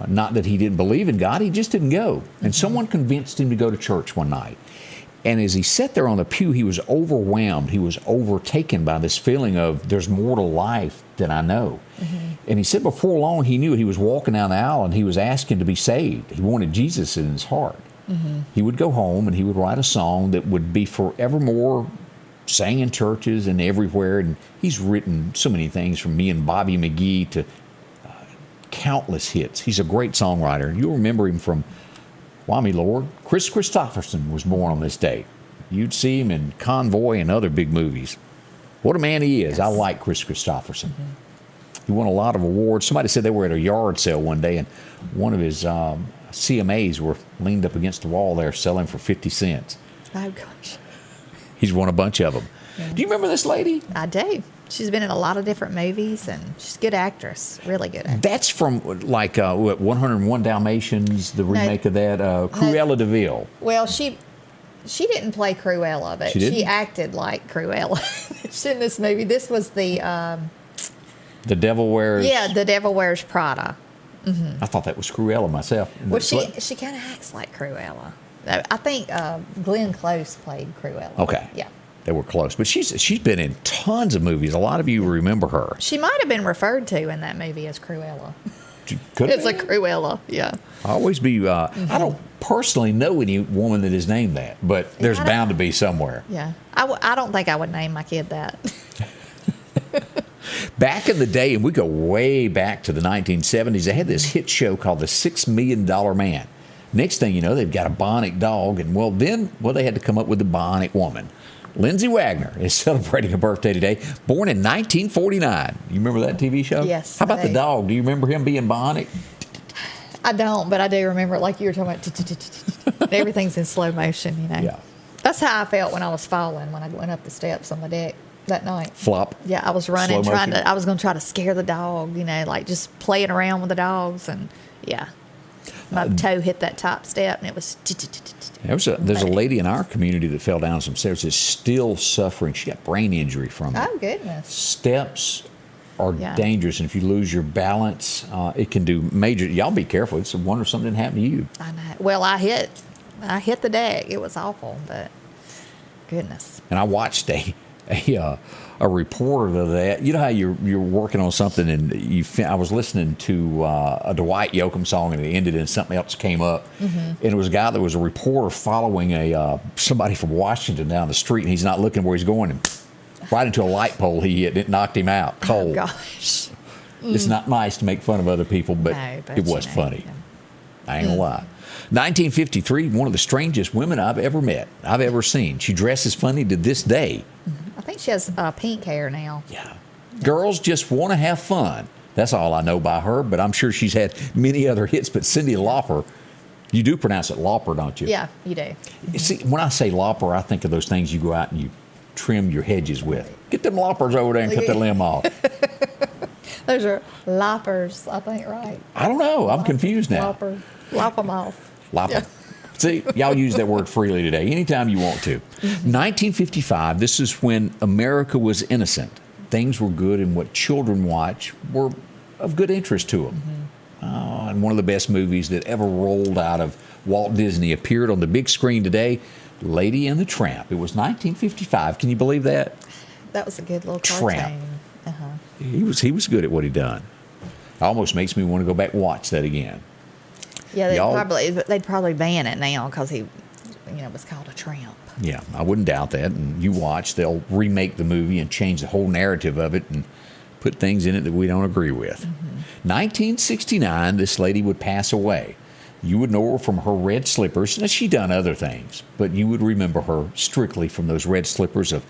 A: Not that he didn't believe in God, he just didn't go. And someone convinced him to go to church one night. And as he sat there on the pew, he was overwhelmed. He was overtaken by this feeling of there's more to life that I know. And he said before long he knew he was walking down the aisle and he was asking to be saved. He wanted Jesus in his heart. He would go home and he would write a song that would be forevermore sang in churches and everywhere. And he's written so many things, from Me and Bobby McGee to countless hits. He's a great songwriter. You'll remember him from, why me Lord, Chris Christopherson was born on this day. You'd see him in Convoy and other big movies. What a man he is.
B: Yes.
A: I like Chris Christopherson. He won a lot of awards. Somebody said they were at a yard sale one day and one of his CMAs were leaned up against the wall there selling for 50 cents.
B: Oh, gosh.
A: He's won a bunch of them.
B: Yeah.
A: Do you remember this lady?
B: I do. She's been in a lot of different movies, and she's a good actress. Really good actress.
A: That's from, like, 101 Dalmatians, the remake of that, Cruella de Vil.
B: Well, she didn't play Cruella, but
A: She didn't?
B: she acted like Cruella in this movie. This was the
A: The Devil Wears...
B: The Devil Wears Prada.
A: I thought that was Cruella myself.
B: Well, she kind of acts like Cruella. I think Glenn Close played Cruella.
A: Okay.
B: Yeah.
A: They were close. But she's been in tons of movies. A lot of you remember her.
B: She might have been referred to in that movie as Cruella.
A: Could
B: It's a Cruella, yeah.
A: I always be... I don't personally know any woman that is named that, but there's
B: I don't-
A: bound to be somewhere.
B: Yeah. I don't think I would name my kid that.
A: Back in the day, and we go way back to the 1970s, they had this hit show called The $6 Million Man. Next thing you know, they've got a bionic dog, and they had to come up with a bionic woman. Lindsay Wagner is celebrating a birthday today, born in 1949. You remember that TV show?
B: Yes,
A: How about
B: I
A: the
B: do.
A: dog? Do you remember him being bionic?
B: I don't, but I do remember, like you were talking about, everything's in slow motion, you know.
A: Yeah.
B: That's how I felt when I was falling, when I went up the steps on the deck that night.
A: Flop.
B: Yeah, I was running,
A: Slow motion.
B: I was going to try to scare the dog, you know, like just playing around with the dogs. And yeah, my toe hit that top step and it was.
A: There's a lady in our community that fell down some stairs that's still suffering. She got brain injury from it.
B: Oh, goodness.
A: Steps are
B: Yeah.
A: dangerous, and if you lose your balance, it can do major. Y'all be careful. It's a wonder something didn't happen to you.
B: I know. Well, I hit the deck. It was awful, but goodness.
A: And I watched a report of that. You know how you're working on something, and I was listening to a Dwight Yoakam song, and it ended, and something else came up, and it was a guy that was a reporter following somebody from Washington down the street, and he's not looking where he's going, and right into a light pole he hit, and it knocked him out cold.
B: Oh, gosh.
A: It's not nice to make fun of other people, but,
B: No, but
A: it was
B: you know,
A: funny.
B: yeah.
A: I ain't gonna lie. 1953, one of the strangest women I've ever met, I've ever seen. She dresses funny to this day.
B: I think she has pink hair now.
A: Yeah. Girls just want to have fun. That's all I know by her, but I'm sure she's had many other hits. But Cyndi Lauper, you do pronounce it Lauper, don't you?
B: Yeah, you do.
A: You see, when I say Lauper, I think of those things you go out and you trim your hedges with. Get them loppers over there and cut the limb off.
B: Those are loppers, I think, right?
A: I don't know. I'm confused now.
B: Lop them off.
A: Lopper.
B: Yeah.
A: See, y'all use that word freely today, anytime you want to. 1955, this is when America was innocent. Things were good, and what children watch were of good interest to them. And one of the best movies that ever rolled out of Walt Disney appeared on the big screen today, Lady and the Tramp. It was 1955. Can you believe that?
B: That was a good little
A: Tramp.
B: cartoon. Uh-huh.
A: He was good at what he done. Almost makes me want to go back and watch that again.
B: Yeah,
A: Y'all-
B: they'd probably ban it now because he, was called a tramp.
A: Yeah, I wouldn't doubt that. And you watch, they'll remake the movie and change the whole narrative of it and put things in it that we don't agree with. 1969, this lady would pass away. You would know her from her red slippers. Now, she done other things, but you would remember her strictly from those red slippers of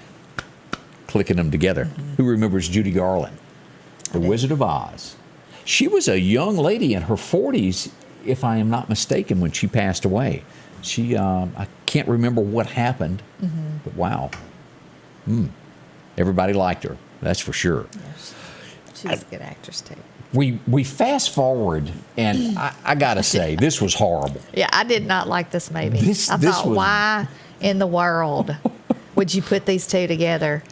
A: clicking them together. Who remembers Judy Garland, the Wizard of Oz? She was a young lady in her 40s, if I am not mistaken, when she passed away. She, I can't remember what happened, but wow. Everybody liked her, that's for sure.
B: Yes. She was a good actress, too.
A: We fast forward, and I got to say, this was horrible.
B: Yeah, I did not like this movie.
A: This
B: I thought,
A: was-
B: why in the world would you put these two together?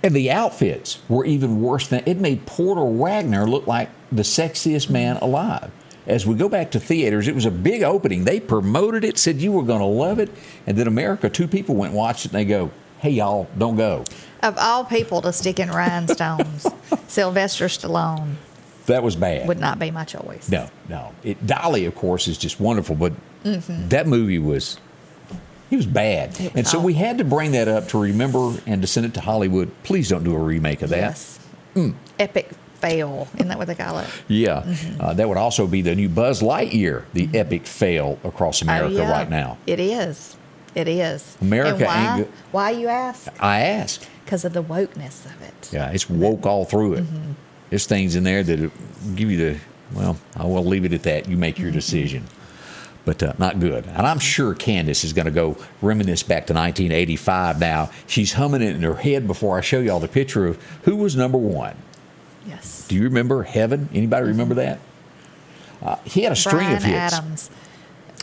A: And the outfits were even worse than it made Porter Wagner look like the sexiest man alive. As we go back to theaters, it was a big opening. They promoted it, said you were going to love it. And then America, 2 people went and watched it, and they go, hey, y'all, don't go.
B: Of all people to stick in rhinestones. Sylvester Stallone
A: That was bad.
B: would not be my choice.
A: No. Dolly, of course, is just wonderful, but that movie was, he was bad.
B: It was
A: And so
B: awful.
A: we had to bring that up to remember and to send it to Hollywood. Please don't do a remake of that.
B: Yes. Epic fail. Isn't that what they call it?
A: Yeah. That would also be the new Buzz Lightyear, the epic fail across America
B: Oh, yeah.
A: right now.
B: It is. It is.
A: America
B: And why?
A: ain't good.
B: Why, you ask?
A: I ask.
B: Because of the wokeness of it.
A: Yeah, it's woke all through it. There's things in there that give you the, well, I will leave it at that. You make your decision. But not good. And I'm sure Candace is going to go reminisce back to 1985 now. She's humming it in her head before I show you all the picture of who was number one.
B: Yes.
A: Do you remember Heaven? Anybody remember that? He had a string
B: Bryan
A: of hits.
B: Adams.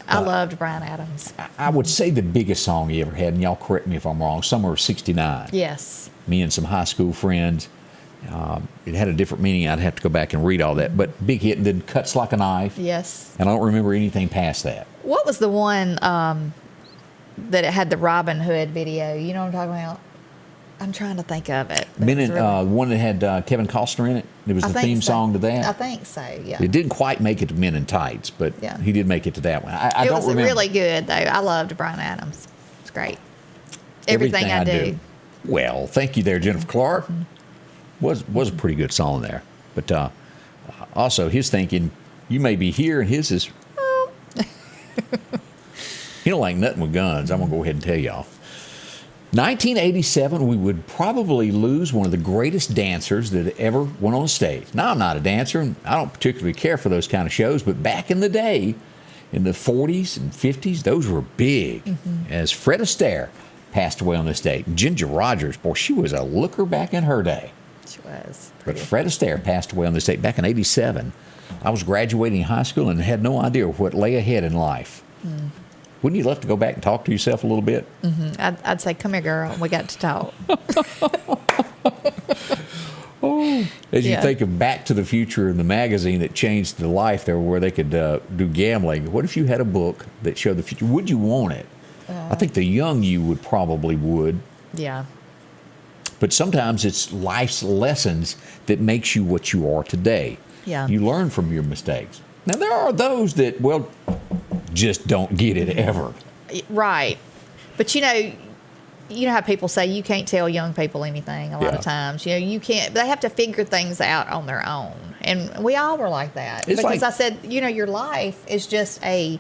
B: I loved Bryan Adams.
A: I would say the biggest song he ever had, and y'all correct me if I'm wrong, Summer of '69.
B: Yes.
A: Me and some high school friends. It had a different meaning. I'd have to go back and read all that. But big hit, and then Cuts Like a Knife.
B: Yes.
A: And I don't remember anything past that.
B: What was the one that it had the Robin Hood video? You know what I'm talking about? I'm trying to think of it. but
A: Men
B: it's
A: in,
B: really-
A: one that had Kevin Costner in it. It was
B: I
A: the
B: think
A: theme
B: so.
A: song to that.
B: I think so, yeah.
A: It didn't quite make it to Men in Tights, but
B: Yeah.
A: he did make it to that one. I
B: It
A: don't
B: was
A: remember.
B: really good, though. I loved Bryan Adams. It's great. Everything I do.
A: Well, thank you there, Jennifer Clark. Was a pretty good song there. But also his thinking, you may be here, and his is, he don't like nothing with guns. I'm going to go ahead and tell y'all. 1987, we would probably lose one of the greatest dancers that ever went on stage. Now, I'm not a dancer, and I don't particularly care for those kind of shows, but back in the day, in the 40s and 50s, those were big. As Fred Astaire passed away on this day. Ginger Rogers, boy, she was a looker back in her day.
B: She was.
A: But Fred Astaire passed away on this date back in '87. I was graduating high school and had no idea what lay ahead in life. Wouldn't you love to go back and talk to yourself a little bit?
B: I'd say, come here, girl. We got to talk.
A: As you
B: Yeah.
A: think of Back to the Future and the magazine that changed the life there where they could do gambling, what if you had a book that showed the future? Would you want it? I think the young you would probably would.
B: Yeah.
A: But sometimes it's life's lessons that makes you what you are today.
B: Yeah.
A: You learn from your mistakes. Now, there are those that, well, just don't get it ever.
B: Right. But you know how people say you can't tell young people anything a lot
A: Yeah.
B: of times. You know, you can't, they have to figure things out on their own. And we all were like that.
A: It's
B: because
A: like-
B: I said, your life is just a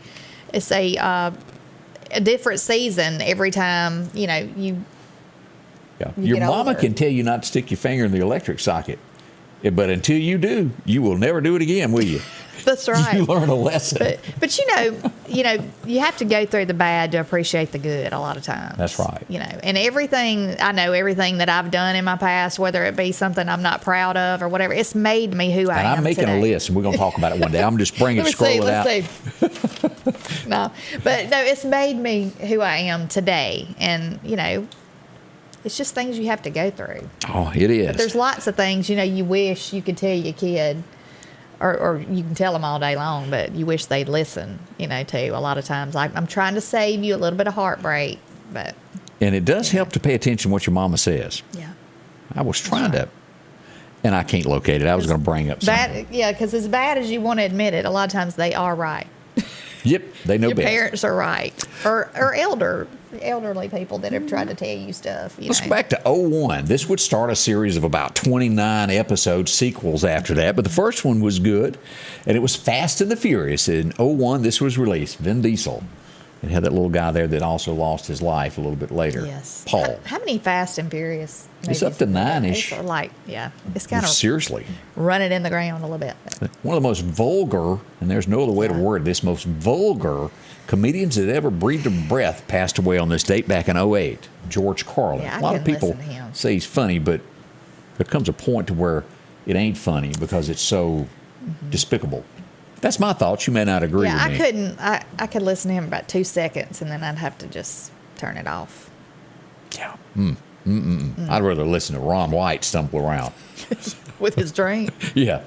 B: different season every time, you
A: Yeah.
B: You
A: Your
B: get
A: mama
B: older.
A: can tell you not to stick your finger in the electric socket. But until you do, you will never do it again, will you?
B: That's right.
A: You learn a lesson.
B: But you have to go through the bad to appreciate the good a lot of times.
A: That's right.
B: And everything that I've done in my past, whether it be something I'm not proud of or whatever, it's made me who I
A: And
B: am
A: I'm making
B: today.
A: a list, and we're going to talk about it one day. I'm just bringing
B: Let me
A: scroll
B: see.
A: it out.
B: Let's see. No, it's made me who I am today, and it's just things you have to go through.
A: Oh, it is.
B: There's lots of things you wish you could tell your kid, or you can tell them all day long, but you wish they'd listen. To a lot of times, I'm trying to save you a little bit of heartbreak, but
A: And it does help to pay attention to what your mama says.
B: yeah.
A: I was trying to, and I can't locate it. I was going to bring up something.
B: Because as bad as you want to admit it, a lot of times they are right.
A: Yep, they know
B: Your
A: best.
B: parents are right, or elderly people that have tried to tell you stuff.
A: Let's go back to 01. This would start a series of about 29 episode sequels after that, but the first one was good, and it was Fast and the Furious. In 01, this was released. Vin Diesel. It had that little guy there that also lost his life a little bit later.
B: Yes.
A: Paul.
B: How many Fast and Furious?
A: It's up to 9-ish.
B: It's it's kind of
A: Seriously.
B: running in the ground a little bit.
A: One of the most vulgar, and there's no other way to word this, most vulgar comedians that ever breathed a breath passed away on this date back in 08. George Carlin.
B: Yeah, I
A: a lot of
B: couldn't
A: people
B: listen to him.
A: say he's funny, but there comes a point to where it ain't funny because it's so despicable. That's my thoughts. You may not agree
B: Yeah,
A: with me.
B: I couldn't. I could listen to him about 2 seconds, and then I'd have to just turn it off.
A: Yeah. I'd rather listen to Ron White stumble around.
B: With his drink.
A: Yeah.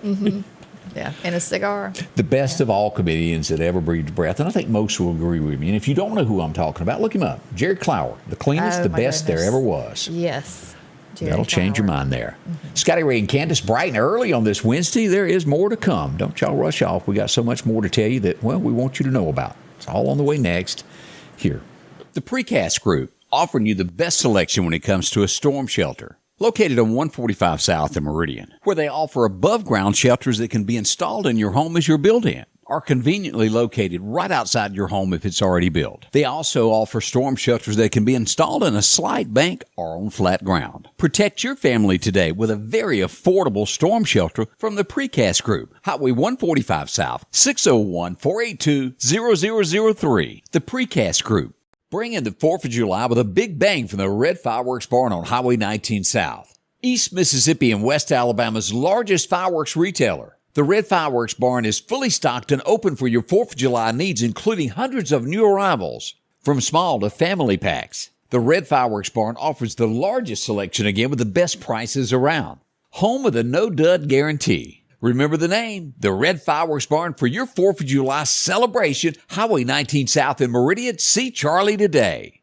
B: Yeah, and a cigar.
A: The best of all comedians that ever breathed a breath, and I think most will agree with me. And if you don't know who I'm talking about, look him up. Jerry Clower, the cleanest,
B: Oh,
A: the
B: my
A: best there
B: goodness.
A: ever was.
B: Yes.
A: That'll change your mind there. Scotty Ray and Candace, bright and early on this Wednesday. There is more to come. Don't y'all rush off. We got so much more to tell you that, well, we want you to know about. It's all on the way next here. The Precast Group, offering you the best selection when it comes to a storm shelter. Located on 145 South in Meridian, where they offer above-ground shelters that can be installed in your home as you're built in, are conveniently located right outside your home if it's already built. They also offer storm shelters that can be installed in a slight bank or on flat ground. Protect your family today with a very affordable storm shelter from the Precast Group. Highway 145 South, 601-482-0003. The Precast Group. Bring in the 4th of July with a big bang from the Red Fireworks Barn on Highway 19 South. East Mississippi and West Alabama's largest fireworks retailer. The Red Fireworks Barn is fully stocked and open for your 4th of July needs, including hundreds of new arrivals. From small to family packs, the Red Fireworks Barn offers the largest selection again with the best prices around. Home of the no-dud guarantee. Remember the name, the Red Fireworks Barn, for your 4th of July celebration, Highway 19 South in Meridian. See Charlie today.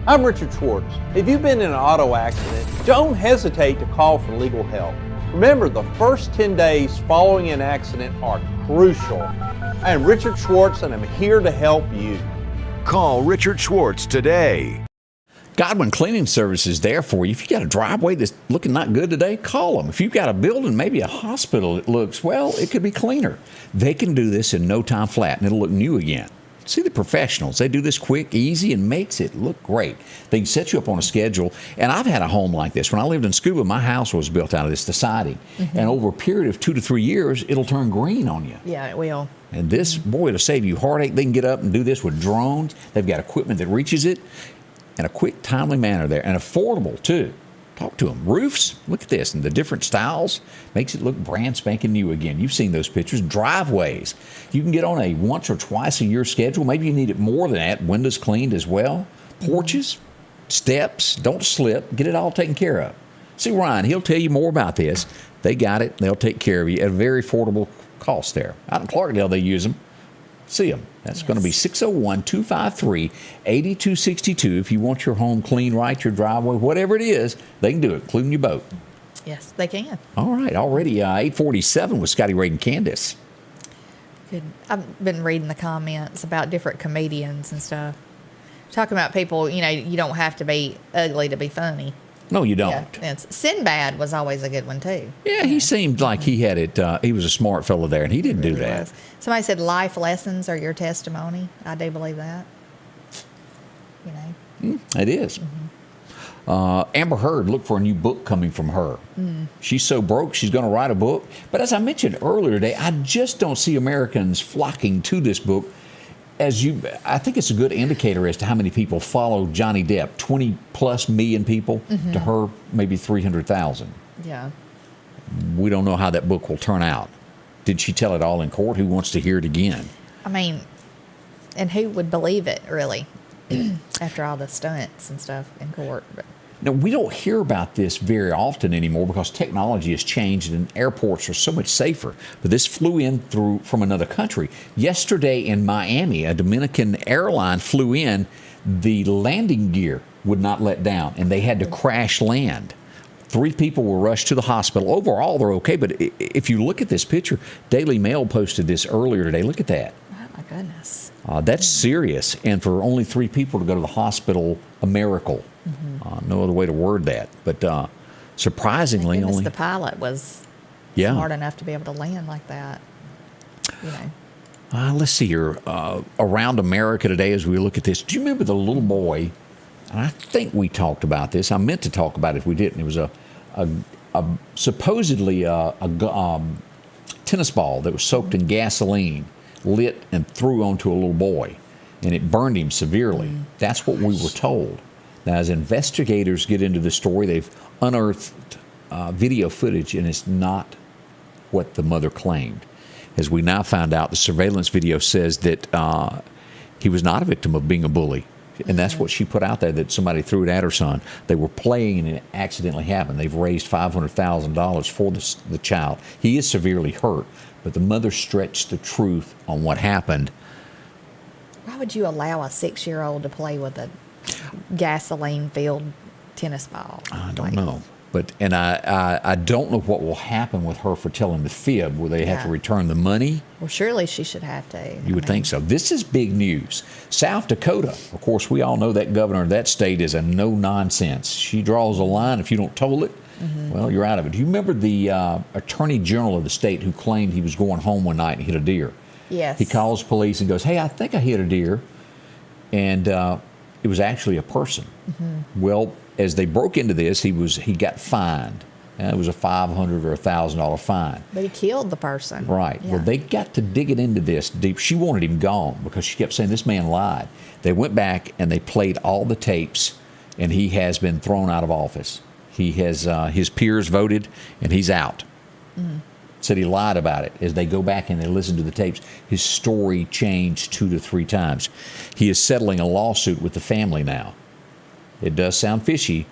D: I'm Richard Schwartz. If you've been in an auto accident, don't hesitate to call for legal help. Remember, the first 10 days following an accident are crucial. I am Richard Schwartz, and I'm here to help you.
E: Call Richard Schwartz today.
A: Godwin Cleaning Service is there for you. If you got a driveway that's looking not good today, call them. If you've got a building, maybe a hospital that looks, well, it could be cleaner. They can do this in no time flat, and it'll look new again. See the professionals. They do this quick, easy, and makes it look great. They can set you up on a schedule. And I've had a home like this. When I lived in Scuba, my house was built out of this, the siding. And over a period of 2 to 3 years, it'll turn green on you.
B: Yeah, it will.
A: And this, boy, it'll save you heartache. They can get up and do this with drones. They've got equipment that reaches it in a quick, timely manner there, and affordable, too. Talk to them. Roofs, look at this, and the different styles makes it look brand spanking new again. You've seen those pictures. Driveways, you can get on a once or twice a year schedule. Maybe you need it more than that. Windows cleaned as well. Porches, steps, don't slip. Get it all taken care of. See Ryan, he'll tell you more about this. They got it. They'll take care of you at a very affordable cost there. Out in Clarkdale, they use them. See them. That's going to be 601-253-8262. If you want your home clean, right, your driveway, whatever it is, they can do it, including your boat.
B: Yes, they can.
A: All right. Already 847 with Scotty Ray Candace.
B: Good. I've been reading the comments about different comedians and stuff. Talking about people, you don't have to be ugly to be funny.
A: No, you don't.
B: Yeah, Sinbad was always a good one, too.
A: Yeah, he seemed like he had it. He was a smart fellow there, and he didn't do that.
B: Was. Somebody said life lessons are your testimony. I do believe that.
A: It is. Amber Heard, look for a new book coming from her. She's so broke, she's going to write a book. But as I mentioned earlier today, I just don't see Americans flocking to this book. I think it's a good indicator as to how many people follow Johnny Depp. 20+ million people. To her, maybe 300,000.
B: Yeah.
A: We don't know how that book will turn out. Did she tell it all in court? Who wants to hear it again?
B: I mean, and who would believe it, really, after all the stunts and stuff in court? But.
A: Now, we don't hear about this very often anymore because technology has changed and airports are so much safer. But this flew in from another country. Yesterday in Miami, a Dominican airline flew in. The landing gear would not let down, and they had to crash land. 3 people were rushed to the hospital. Overall, they're okay. But if you look at this picture, Daily Mail posted this earlier today. Look at that.
B: Oh, my goodness.
A: That's serious. And for only 3 people to go to the hospital, a miracle. No other way to word that. But surprisingly, only
B: the pilot was smart enough to be able to land like that.
A: Let's see here. Around America today, as we look at this, do you remember the little boy? And I think we talked about this. I meant to talk about it if we didn't. It was supposedly a tennis ball that was soaked in gasoline, lit and threw onto a little boy, and it burned him severely. That's what we were told. Now, as investigators get into the story, they've unearthed video footage, and it's not what the mother claimed. As we now found out, the surveillance video says that he was not a victim of being a bully. And that's what she put out there, that somebody threw it at her son. They were playing and it accidentally happened. They've raised $500,000 for the child. He is severely hurt, but the mother stretched the truth on what happened.
B: Why would you allow a 6-year-old to play with a gasoline-filled tennis ball?
A: I don't know. But I don't know what will happen with her for telling the fib. Will they have to
B: Yeah.
A: return the money?
B: Well, surely she should have to.
A: You would think so. This is big news. South Dakota, of course, we all know that governor of that state is a no-nonsense. She draws a line. If you don't toll it, well, you're out of it. Do you remember the attorney general of the state who claimed he was going home one night and hit a deer?
B: Yes.
A: He calls police and goes, "Hey, I think I hit a deer." And it was actually a person. Well, as they broke into this, he got fined. It was a $500 or $1,000 fine.
B: But he killed the person.
A: Right.
B: Yeah.
A: Well, they got to digging into this deep. She wanted him gone because she kept saying this man lied. They went back and they played all the tapes, and he has been thrown out of office. He has his peers voted, and he's out. Said he lied about it. As they go back and they listen to the tapes, his story changed 2 to 3 times. He is settling a lawsuit with the family now. It does sound fishy,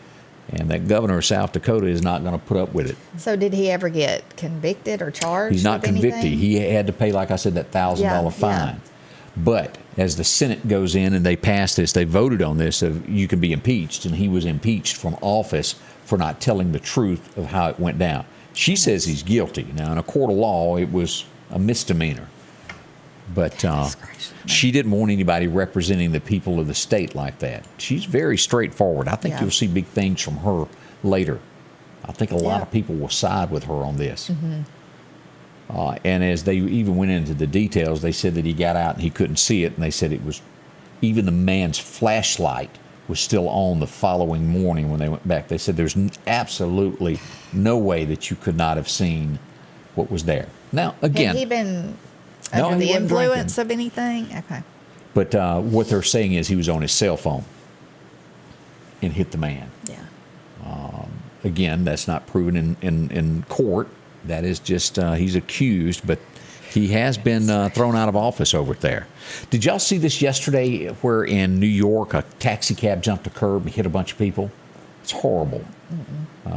A: and that governor of South Dakota is not going to put up with it.
B: So did he ever get convicted or charged?
A: He's not
B: with
A: convicted.
B: anything?
A: He had to pay, like I said, that $1,000 fine.
B: Yeah.
A: But as the Senate goes in and they pass this, they voted on this, you can be impeached, and he was impeached from office for not telling the truth of how it went down. She says he's guilty. Now, in a court of law, it was a misdemeanor. But she didn't want anybody representing the people of the state like that. She's very straightforward. I think
B: Yeah.
A: you'll see big things from her later. I think a lot
B: Yeah.
A: of people will side with her on this. And as they even went into the details, they said that he got out and he couldn't see it. And they said it was, even the man's flashlight was still on the following morning when they went back. They said there's absolutely no way that you could not have seen what was there. Now, again,
B: Had he been
A: No,
B: under
A: he
B: the
A: wasn't
B: influence
A: drinking.
B: of anything? Okay.
A: but what they're saying is he was on his cell phone and hit the man.
B: Yeah.
A: Again, that's not proven in court. That is just, he's accused, but he has been thrown out of office over there. Did y'all see this yesterday where in New York a taxi cab jumped a curb and hit a bunch of people? It's horrible.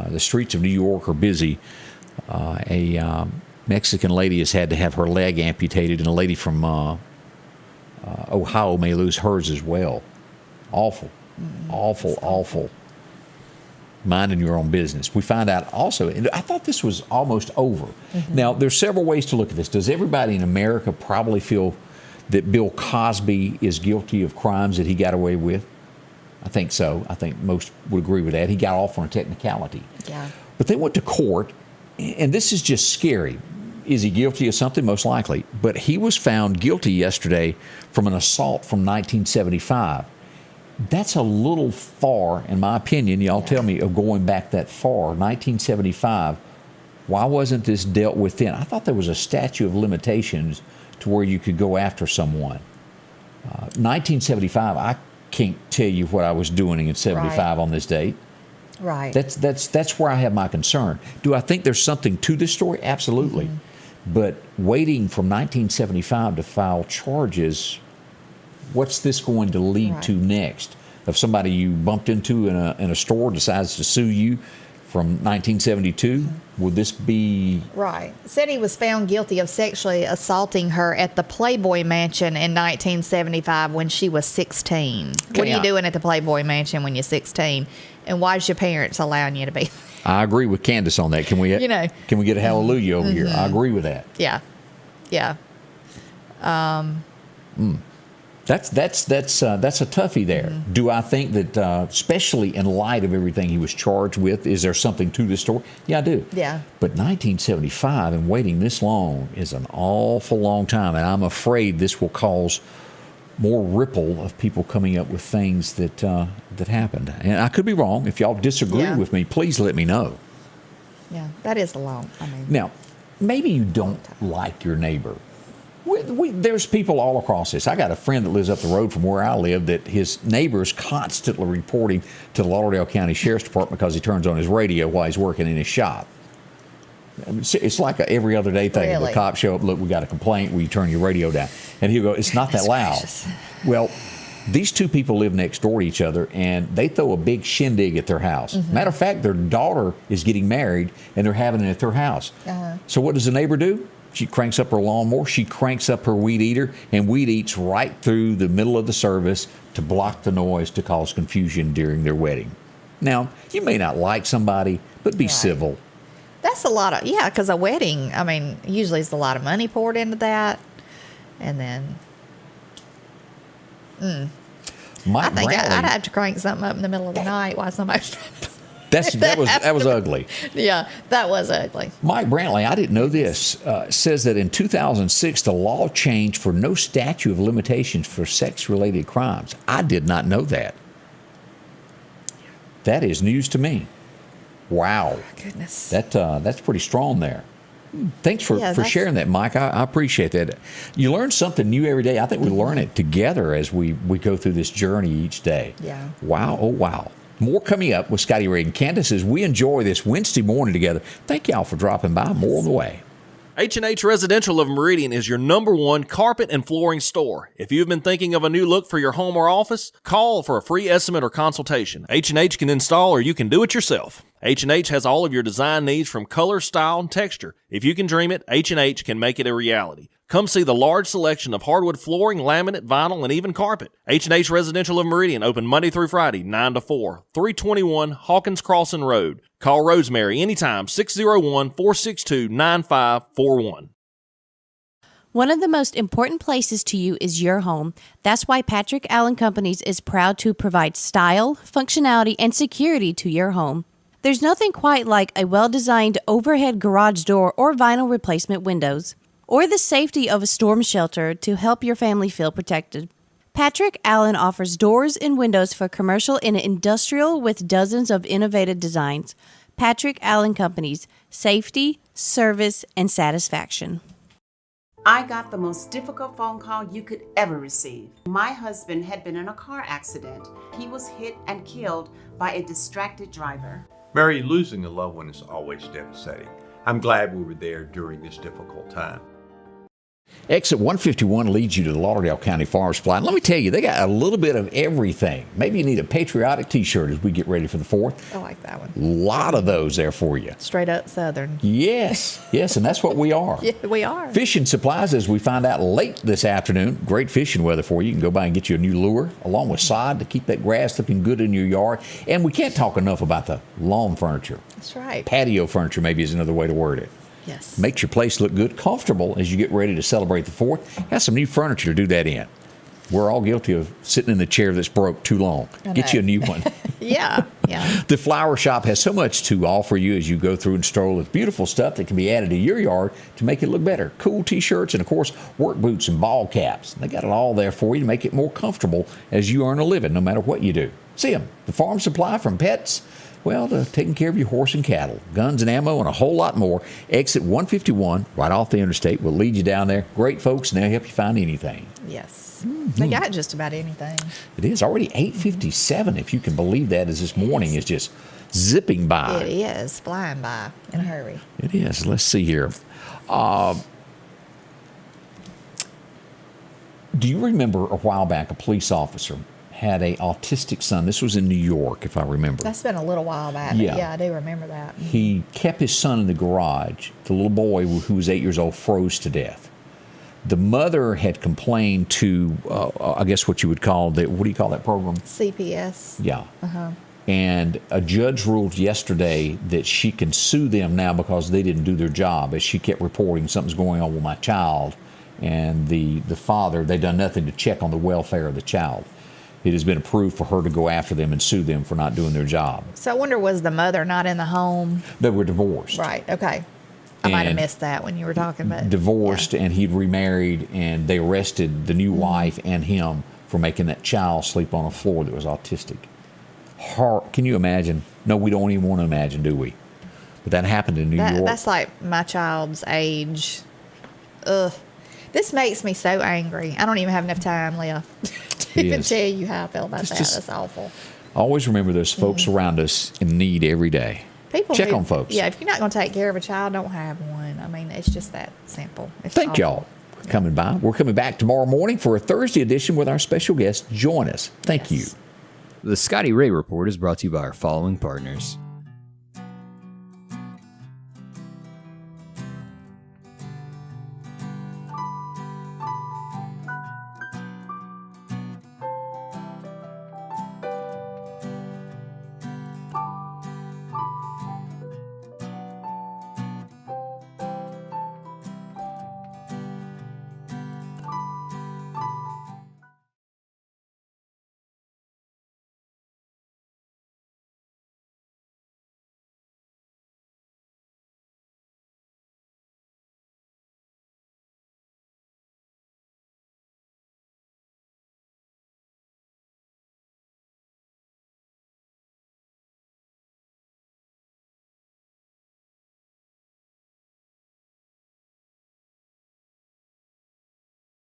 A: The streets of New York are busy. A Mexican lady has had to have her leg amputated, and a lady from Ohio may lose hers as well. Awful. Awful. Minding your own business. We find out also, and I thought this was almost over. Now, there's several ways to look at this. Does everybody in America probably feel that Bill Cosby is guilty of crimes that he got away with? I think so. I think most would agree with that. He got off on a technicality.
B: Yeah.
A: But they went to court, and this is just scary. Is he guilty of something? Most likely. But he was found guilty yesterday from an assault from 1975. That's a little far, in my opinion. Y'all tell me, of going back that far, 1975. Why wasn't this dealt with then? I thought there was a statute of limitations to where you could go after someone. 1975, I can't tell you what I was doing in 75
B: Right.
A: on this date.
B: Right.
A: That's where I have my concern. Do I think there's something to this story? Absolutely. But waiting from 1975 to file charges, what's this going to lead
B: Right.
A: to next? If somebody you bumped into in a store decides to sue you from 1972, would this be...
B: Right. Said he was found guilty of sexually assaulting her at the Playboy Mansion in 1975 when she was 16. What are
A: Okay,
B: you doing at the Playboy Mansion when you're 16? And why is your parents allowing you to be?
A: I agree with Candace on that. Can we can we get a hallelujah over here? I agree with that.
B: Yeah. Yeah.
A: That's a toughie there. Do I think that, especially in light of everything he was charged with, is there something to this story? Yeah, I do.
B: Yeah.
A: But 1975 and waiting this long is an awful long time, and I'm afraid this will cause more ripple of people coming up with things that that happened. And I could be wrong. If y'all disagree
B: Yeah.
A: with me, please let me know.
B: Yeah. That is long.
A: Now, maybe you don't like your neighbor. There's people all across this. I got a friend that lives up the road from where I live that his neighbor's constantly reporting to the Lauderdale County Sheriff's Department because he turns on his radio while he's working in his shop. I mean, it's like a every other day thing.
B: Really?
A: The cops show up, look, we got a complaint, will you turn your radio down? And he'll go, it's not that loud.
B: Gracious.
A: Well, these two people live next door to each other, and they throw a big shindig at their house. Matter of fact, their daughter is getting married, and they're having it at their house. So what does the neighbor do? She cranks up her lawnmower, she cranks up her weed eater, and weed eats right through the middle of the service to block the noise to cause confusion during their wedding. Now, you may not like somebody, but be
B: Right.
A: civil.
B: That's a lot of, yeah, because a wedding, I mean, usually it's a lot of money poured into that. And then
A: Mike
B: I think
A: Brantley,
B: I'd have to crank something up in the middle of the night while somebody's
A: that was ugly.
B: Yeah, that was ugly.
A: Mike Brantley, I didn't know this, says that in 2006, the law changed for no statute of limitations for sex-related crimes. I did not know that. That is news to me. Wow.
B: Goodness.
A: That's pretty strong there. Thanks for
B: Yeah,
A: sharing that, Mike. I appreciate that. You learn something new every day. I think we learn it together as we go through this journey each day.
B: Yeah.
A: Wow. Oh, wow. More coming up with Scotty Ray and Candace as we enjoy this Wednesday morning together. Thank y'all for dropping by. More on the way.
F: H&H Residential of Meridian is your #1 carpet and flooring store. If you've been thinking of a new look for your home or office, call for a free estimate or consultation. H&H can install or you can do it yourself. H&H has all of your design needs from color, style, and texture. If you can dream it, H&H can make it a reality. Come see the large selection of hardwood flooring, laminate, vinyl, and even carpet. H&H Residential of Meridian, open Monday through Friday, 9 to 4, 321 Hawkins Crossing Road. Call Rosemary anytime, 601-462-9541.
G: One of the most important places to you is your home. That's why Patrick Allen Companies is proud to provide style, functionality, and security to your home. There's nothing quite like a well-designed overhead garage door or vinyl replacement windows, or the safety of a storm shelter to help your family feel protected. Patrick Allen offers doors and windows for commercial and industrial with dozens of innovative designs. Patrick Allen Companies, safety, service, and satisfaction.
H: I got the most difficult phone call you could ever receive. My husband had been in a car accident. He was hit and killed by a distracted driver.
I: Mary, losing a loved one is always devastating. I'm glad we were there during this difficult time.
A: Exit 151 leads you to the Lauderdale County Farm Supply. And let me tell you, they got a little bit of everything. Maybe you need a patriotic T-shirt as we get ready for the 4th.
B: I like that one.
A: A lot of those there for you.
B: Straight up Southern.
A: Yes, and that's what we are.
B: Yeah, we are.
A: Fishing supplies, as we find out late this afternoon. Great fishing weather for you. You can go by and get you a new lure, along with sod to keep that grass looking good in your yard. And we can't talk enough about the lawn furniture.
B: That's right.
A: Patio furniture maybe is another way to word it.
B: Yes.
A: Makes your place look good, comfortable as you get ready to celebrate the 4th. Got some new furniture to do that in. We're all guilty of sitting in the chair that's broke too long. Get you a new one.
B: Yeah.
A: The Flower Shop has so much to offer you as you go through and stroll with beautiful stuff that can be added to your yard to make it look better. Cool T-shirts and, of course, work boots and ball caps. They got it all there for you to make it more comfortable as you earn a living, no matter what you do. See them. The Farm Supply, from pets, well, to taking care of your horse and cattle, guns and ammo, and a whole lot more. Exit 151, right off the interstate, will lead you down there. Great folks, and they'll help you find anything.
B: Yes. They got just about anything.
A: It is already 8:57, if you can believe that, as this morning is just zipping by.
B: It is flying by in a hurry.
A: It is. Let's see here. Do you remember a while back a police officer had a autistic son? This was in New York, if I remember.
B: That's been a little while back.
A: Yeah.
B: But yeah, I do remember that.
A: He kept his son in the garage. The little boy, who was 8 years old, froze to death. The mother had complained to, I guess what you would call what do you call that program?
B: CPS.
A: Yeah. And a judge ruled yesterday that she can sue them now because they didn't do their job. As she kept reporting, something's going on with my child. And the father, they done nothing to check on the welfare of the child. It has been approved for her to go after them and sue them for not doing their job.
B: So I wonder, was the mother not in the home?
A: They were divorced.
B: Right. Okay. I might have
A: And
B: missed that when you were talking about
A: divorced, and he'd remarried, and they arrested the new wife and him for making that child sleep on a floor that was autistic. Can you imagine? No, we don't even want to imagine, do we? But that happened in New York.
B: That's like my child's age. Ugh. This makes me so angry. I don't even have enough time left to even tell you how I feel about that. That's awful.
A: Always remember there's folks around us in need every day.
B: People
A: check on folks.
B: Yeah, if you're not going to take care of a child, don't have one. I mean, it's just that simple.
A: Thank y'all for coming by. We're coming back tomorrow morning for a Thursday edition with our special guest. Join us. Thank you.
J: The Scotty Ray Report is brought to you by our following partners: